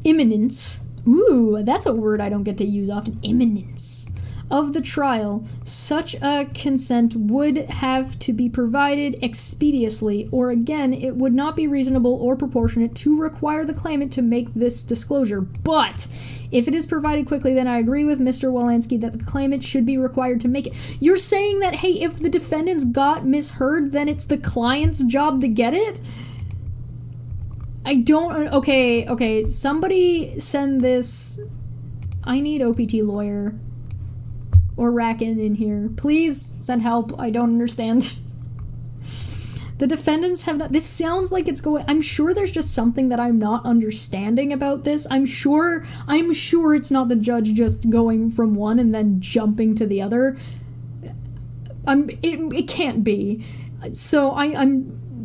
imminence, ooh, that's a word I don't get to use often, imminence, of the trial, such a consent would have to be provided expeditiously, or again, it would not be reasonable or proportionate to require the claimant to make this disclosure. But if it is provided quickly, then I agree with Mr. Wolanski that the claimant should be required to make it. You're saying that, hey, if the defendants got misheard, then it's the client's job to get it? I don't... Okay, somebody send this... I need OPT lawyer or Rackin in here. Please send help. I don't understand. The defendants have not... This sounds like it's going... I'm sure there's just something that I'm not understanding about this. I'm sure it's not the judge just going from one and then jumping to the other. It can't be. So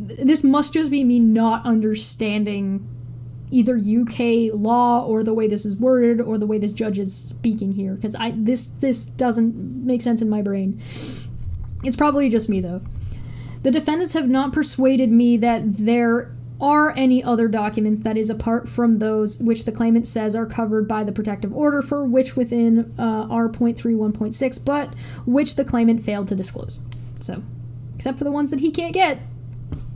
this must just be me not understanding either UK law or the way this is worded or the way this judge is speaking here, because this doesn't make sense in my brain. It's probably just me, though. The defendants have not persuaded me that there are any other documents that is apart from those which the claimant says are covered by the protective order, for which within R.31.6, but which the claimant failed to disclose. So, except for the ones that he can't get.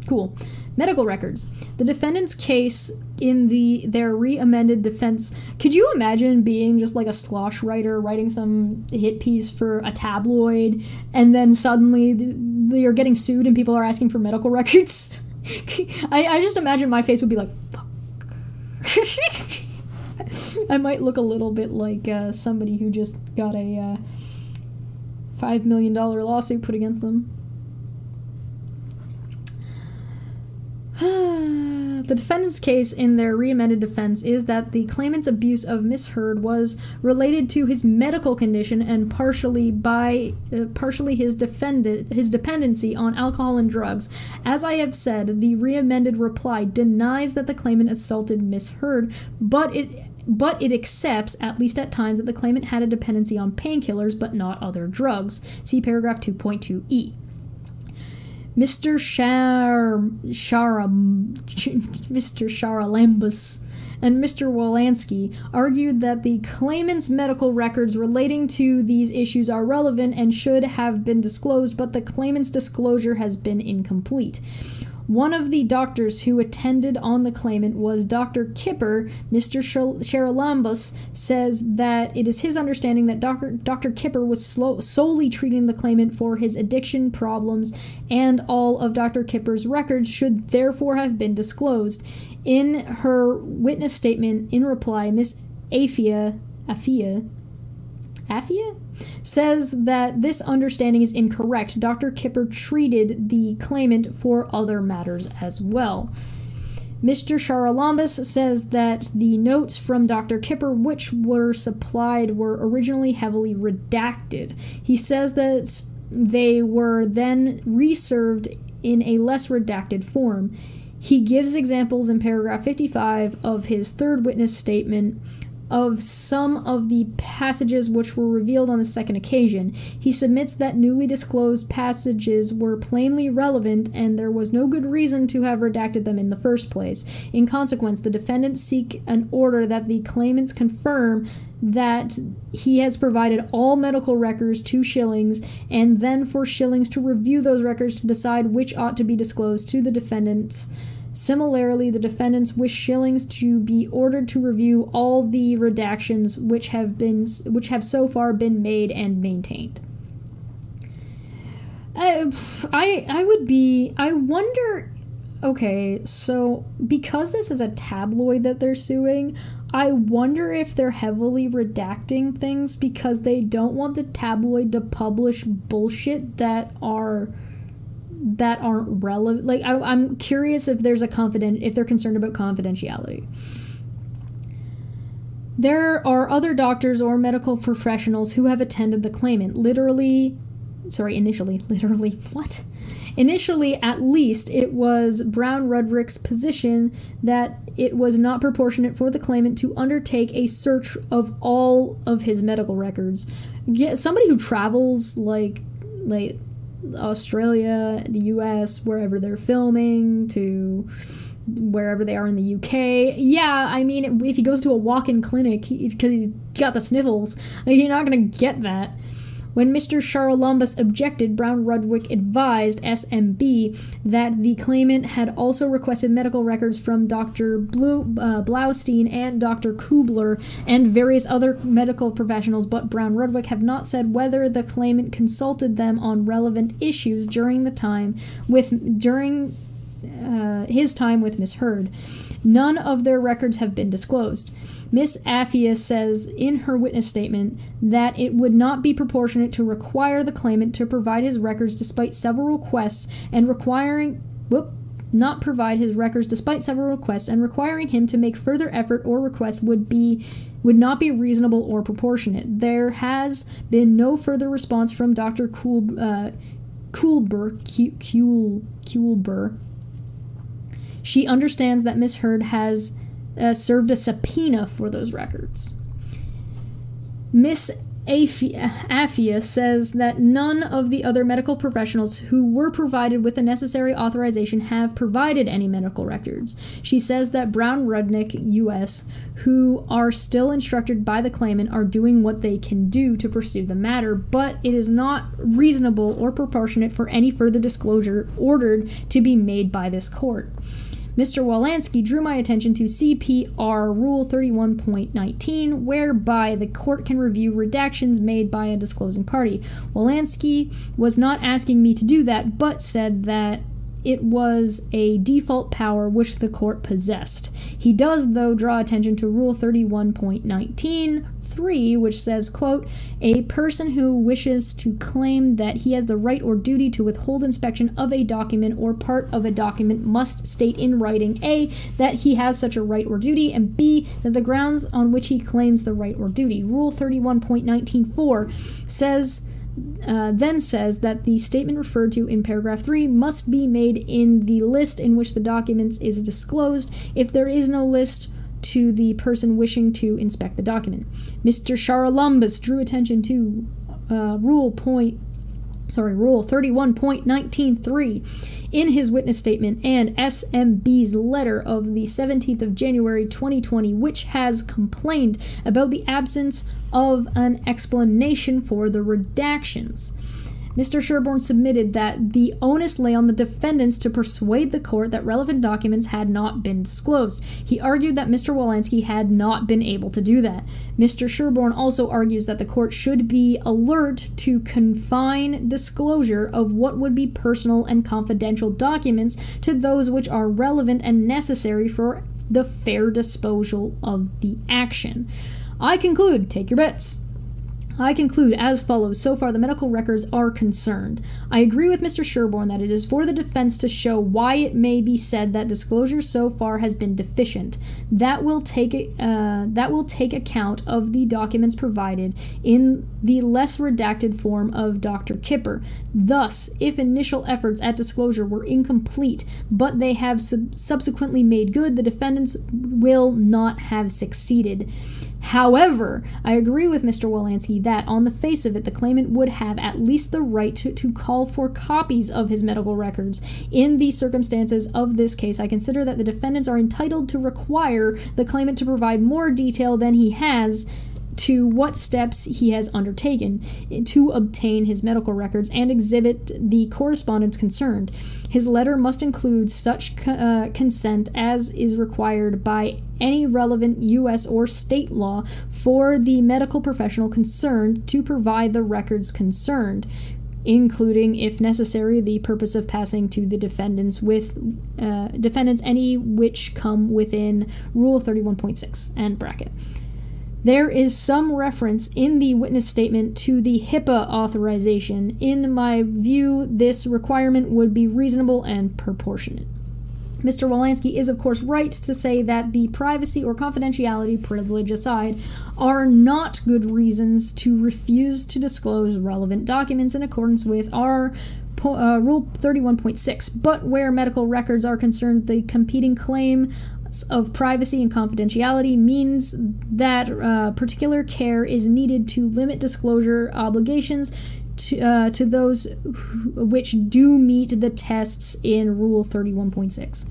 Cool. Medical records. The defendant's case in their re-amended defense. Could you imagine being just like a slosh writer writing some hit piece for a tabloid, and then suddenly you're getting sued and people are asking for medical records? I just imagine my face would be like, fuck. I might look a little bit like somebody who just got a $5 million lawsuit put against them. The defendant's case in their re-amended defense is that the claimant's abuse of Miss Heard was related to his medical condition and partially his dependency on alcohol and drugs. As I have said, the re-amended reply denies that the claimant assaulted Miss Heard, but it accepts, at least at times, that the claimant had a dependency on painkillers but not other drugs. See paragraph 2.2e. Mr. Charalambous and Mr. Wolanski argued that the claimant's medical records relating to these issues are relevant and should have been disclosed, but the claimant's disclosure has been incomplete. One of the doctors who attended on the claimant was Dr. Kipper. Mr. Charalambous says that it is his understanding that Dr. Kipper was solely treating the claimant for his addiction problems, and all of Dr. Kipper's records should therefore have been disclosed. In her witness statement in reply, Miss Afia says that this understanding is incorrect. Dr. Kipper treated the claimant for other matters as well. Mr. Charalambous says that the notes from Dr. Kipper which were supplied were originally heavily redacted. He says that they were then reserved in a less redacted form. He gives examples in paragraph 55 of his third witness statement of some of the passages which were revealed on the second occasion. He submits that newly disclosed passages were plainly relevant and there was no good reason to have redacted them in the first place. In consequence, the defendants seek an order that the claimants confirm that he has provided all medical records to Schillings, and then for Schillings to review those records to decide which ought to be disclosed to the defendants. Similarly, the defendants wish Schillings to be ordered to review all the redactions which have so far been made and maintained. Okay, so because this is a tabloid that they're suing, I wonder if they're heavily redacting things because they don't want the tabloid to publish bullshit that aren't relevant. Like, I'm curious if there's if they're concerned about confidentiality. There are other doctors or medical professionals who have attended the claimant. Initially, at least, it was Brown Rudrick's position that it was not proportionate for the claimant to undertake a search of all of his medical records. Somebody who travels, like Australia, the US, wherever they're filming, to wherever they are in the UK. Yeah, I mean, if he goes to a walk-in clinic because he's got the sniffles, you're not going to get that. When Mr. Charalambous objected, Brown Rudrick advised SMB that the claimant had also requested medical records from Dr. Blaustein and Dr. Kubler and various other medical professionals, but Brown Rudrick have not said whether the claimant consulted them on relevant issues during his time with Miss Heard. None of their records have been disclosed. Miss Affia says in her witness statement that it would not be proportionate to require the claimant to provide his records despite several requests and requiring him to make further effort or request would not be reasonable or proportionate. There has been no further response from Dr. Kuhlber. She understands that Miss Heard has served a subpoena for those records. Miss Affia says that none of the other medical professionals who were provided with the necessary authorization have provided any medical records. She says that Brown Rudnick, U.S., who are still instructed by the claimant, are doing what they can do to pursue the matter, but it is not reasonable or proportionate for any further disclosure ordered to be made by this court. Mr. Wolanski drew my attention to CPR Rule 31.19, whereby the court can review redactions made by a disclosing party. Wolanski was not asking me to do that, but said that it was a default power which the court possessed. He does, though, draw attention to Rule 31.19(3), which says, quote, a person who wishes to claim that he has the right or duty to withhold inspection of a document or part of a document must state in writing, A, that he has such a right or duty, and B, that the grounds on which he claims the right or duty. Rule 31.19(4) says that the statement referred to in paragraph 3 must be made in the list in which the document is disclosed if there is no list to the person wishing to inspect the document. Mr. Charalambous drew attention to Rule 31.19(3) in his witness statement and SMB's letter of the 17th of January 2020, which has complained about the absence of an explanation for the redactions. Mr. Sherborne submitted that the onus lay on the defendants to persuade the court that relevant documents had not been disclosed. He argued that Mr. Wolanski had not been able to do that. Mr. Sherborne also argues that the court should be alert to confine disclosure of what would be personal and confidential documents to those which are relevant and necessary for the fair disposal of the action. I conclude, take your bets. I conclude as follows. So far, the medical records are concerned. I agree with Mr. Sherborne that it is for the defense to show why it may be said that disclosure so far has been deficient. That will take account of the documents provided in the less redacted form of Dr. Kipper. Thus, if initial efforts at disclosure were incomplete, but they have subsequently made good, the defendants will not have succeeded. However, I agree with Mr. Wolanski that, on the face of it, the claimant would have at least the right to call for copies of his medical records. In the circumstances of this case, I consider that the defendants are entitled to require the claimant to provide more detail than he has to what steps he has undertaken to obtain his medical records and exhibit the correspondence concerned. His letter must include such consent as is required by any relevant U.S. or state law for the medical professional concerned to provide the records concerned. including, if necessary, the purpose of passing to the defendants any which come within Rule 31.6 and bracket. There is some reference in the witness statement to the HIPAA authorization. In my view, this requirement would be reasonable and proportionate. Mr. Wolanski is, of course, right to say that the privacy or confidentiality privilege aside are not good reasons to refuse to disclose relevant documents in accordance with our Rule 31.6. But where medical records are concerned, the competing claim of privacy and confidentiality means that particular care is needed to limit disclosure obligations to those which do meet the tests in Rule 31.6.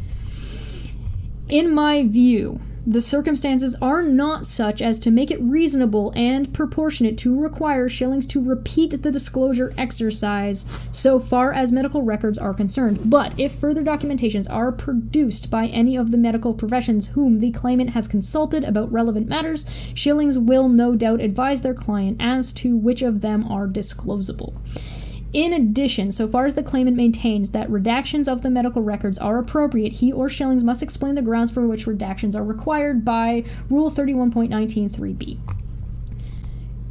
In my view, the circumstances are not such as to make it reasonable and proportionate to require Schillings to repeat the disclosure exercise so far as medical records are concerned. But if further documentations are produced by any of the medical professions whom the claimant has consulted about relevant matters, Schillings will no doubt advise their client as to which of them are disclosable. In addition, so far as the claimant maintains that redactions of the medical records are appropriate, he or Schillings must explain the grounds for which redactions are required by Rule 31.19(3)(b).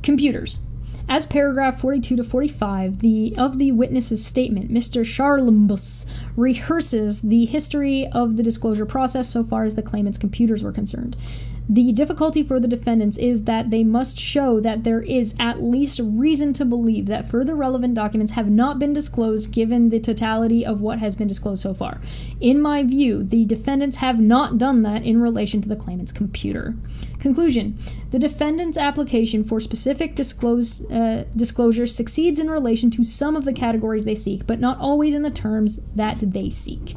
Computers. As paragraph 42 to 45 of the witness's statement, Mr. Charlembus rehearses the history of the disclosure process so far as the claimant's computers were concerned. The difficulty for the defendants is that they must show that there is at least reason to believe that further relevant documents have not been disclosed given the totality of what has been disclosed so far. In my view, the defendants have not done that in relation to the claimant's computer. Conclusion. The defendant's application for specific disclosure succeeds in relation to some of the categories they seek, but not always in the terms that they seek.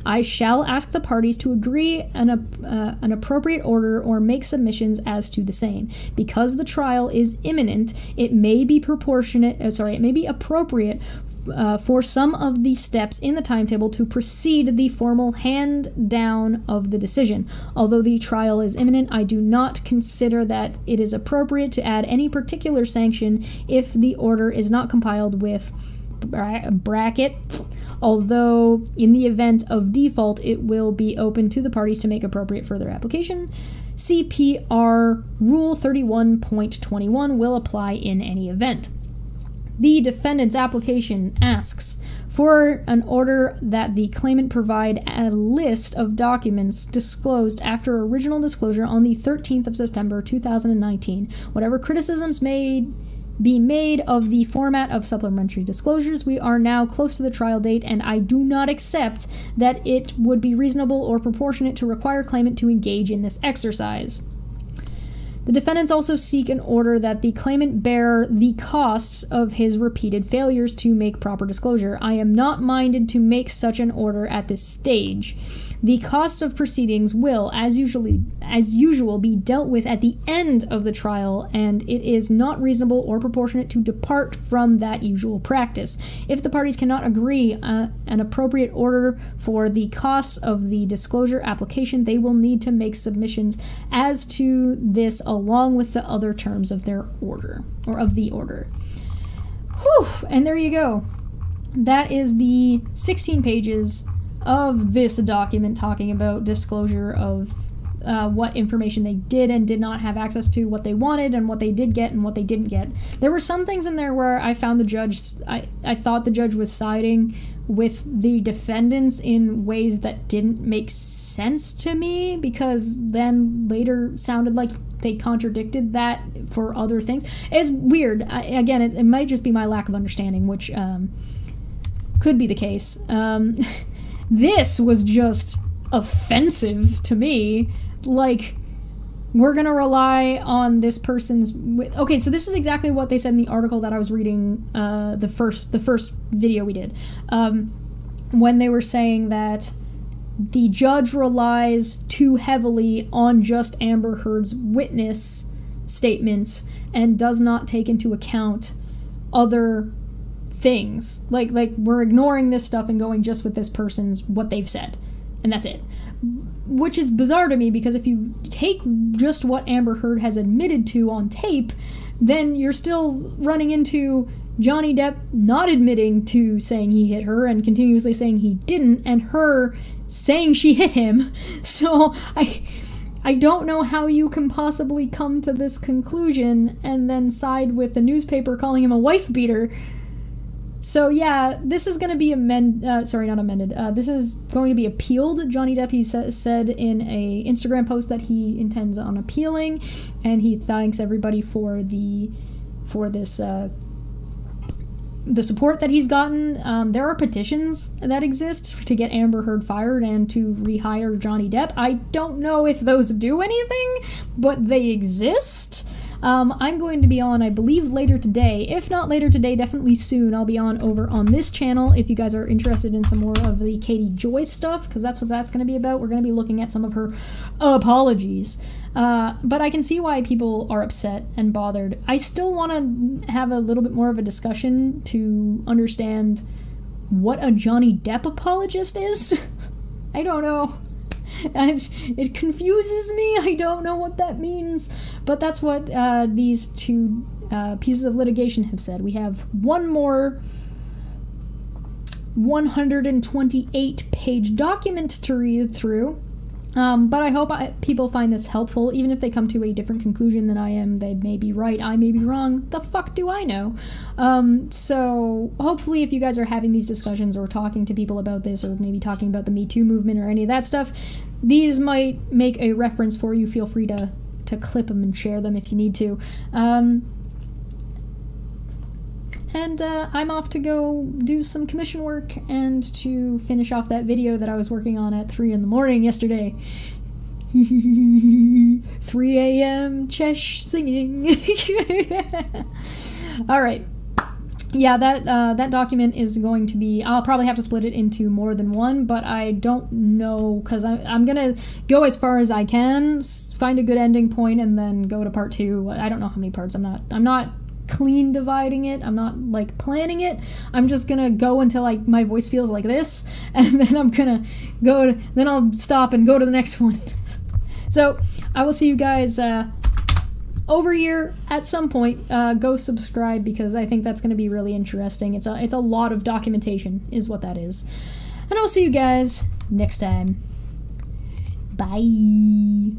I shall ask the parties to agree an appropriate order or make submissions as to the same. Because the trial is imminent, it may be appropriate for some of the steps in the timetable to precede the formal hand down of the decision. Although the trial is imminent, I do not consider that it is appropriate to add any particular sanction if the order is not compiled with bracket, although in the event of default it will be open to the parties to make appropriate further application. CPR Rule 31.21 will apply in any event. The defendant's application asks for an order that the claimant provide a list of documents disclosed after original disclosure on the 13th of September 2019. Whatever criticisms may be made of the format of supplementary disclosures, we are now close to the trial date, and I do not accept that it would be reasonable or proportionate to require claimant to engage in this exercise. The defendants also seek an order that the claimant bear the costs of his repeated failures to make proper disclosure. I am not minded to make such an order at this stage. The cost of proceedings will, as usual, be dealt with at the end of the trial, and it is not reasonable or proportionate to depart from that usual practice. If the parties cannot agree an appropriate order for the costs of the disclosure application, they will need to make submissions as to this along with the other terms of their order, or of the order. Whew! And there you go. That is the 16 pages of this document talking about disclosure of what information they did and did not have access to, what they wanted and what they did get and what they didn't get. There were some things in there where I found the judge, I thought the judge was siding with the defendants in ways that didn't make sense to me, because then later sounded like they contradicted that for other things. It's weird. Again, it might just be my lack of understanding, which could be the case. This was just offensive to me. Like, we're gonna rely on this person's... Okay, so this is exactly what they said in the article that I was reading, the first video we did. When they were saying that the judge relies too heavily on just Amber Heard's witness statements and does not take into account other things. Like we're ignoring this stuff and going just with this person's, what they've said, and that's it. Which is bizarre to me, because if you take just what Amber Heard has admitted to on tape, then you're still running into Johnny Depp not admitting to saying he hit her and continuously saying he didn't, and her saying she hit him. So I don't know how you can possibly come to this conclusion and then side with the newspaper calling him a wife beater. So yeah, this is going to be this is going to be appealed. Johnny Depp, he said in a Instagram post that he intends on appealing, and he thanks everybody for this the support that he's gotten. There are petitions that exist to get Amber Heard fired and to rehire Johnny Depp. I don't know if those do anything, but they exist. I'm going to be on, I believe, later today. If not later today, definitely soon. I'll be on over on this channel if you guys are interested in some more of the Katie Joy stuff, because that's what that's going to be about. We're going to be looking at some of her apologies. But I can see why people are upset and bothered. I still want to have a little bit more of a discussion to understand what a Johnny Depp apologist is. I don't know. It confuses me. I don't know what that means. But that's what these two pieces of litigation have said. We have one more 128-page document to read through. But I hope people find this helpful, even if they come to a different conclusion than I am. They may be right, I may be wrong. The fuck do I know? So hopefully if you guys are having these discussions or talking to people about this, or maybe talking about the Me Too movement or any of that stuff, these might make a reference for you. Feel free to clip them and share them if you need to. And I'm off to go do some commission work and to finish off that video that I was working on at 3 in the morning yesterday. 3 a.m. Chesh singing. Alright. Yeah, that document is going to be... I'll probably have to split it into more than one, but I don't know, because I'm going to go as far as I can, find a good ending point, and then go to part 2. I don't know how many parts. I'm not clean dividing it. I'm not like planning it. I'm just gonna go until like my voice feels like this, and then I'm gonna then I'll stop and go to the next one. So I will see you guys over here at some point. Go subscribe, because I think that's gonna be really interesting. It's a lot of documentation is what that is. And I'll see you guys next time. Bye.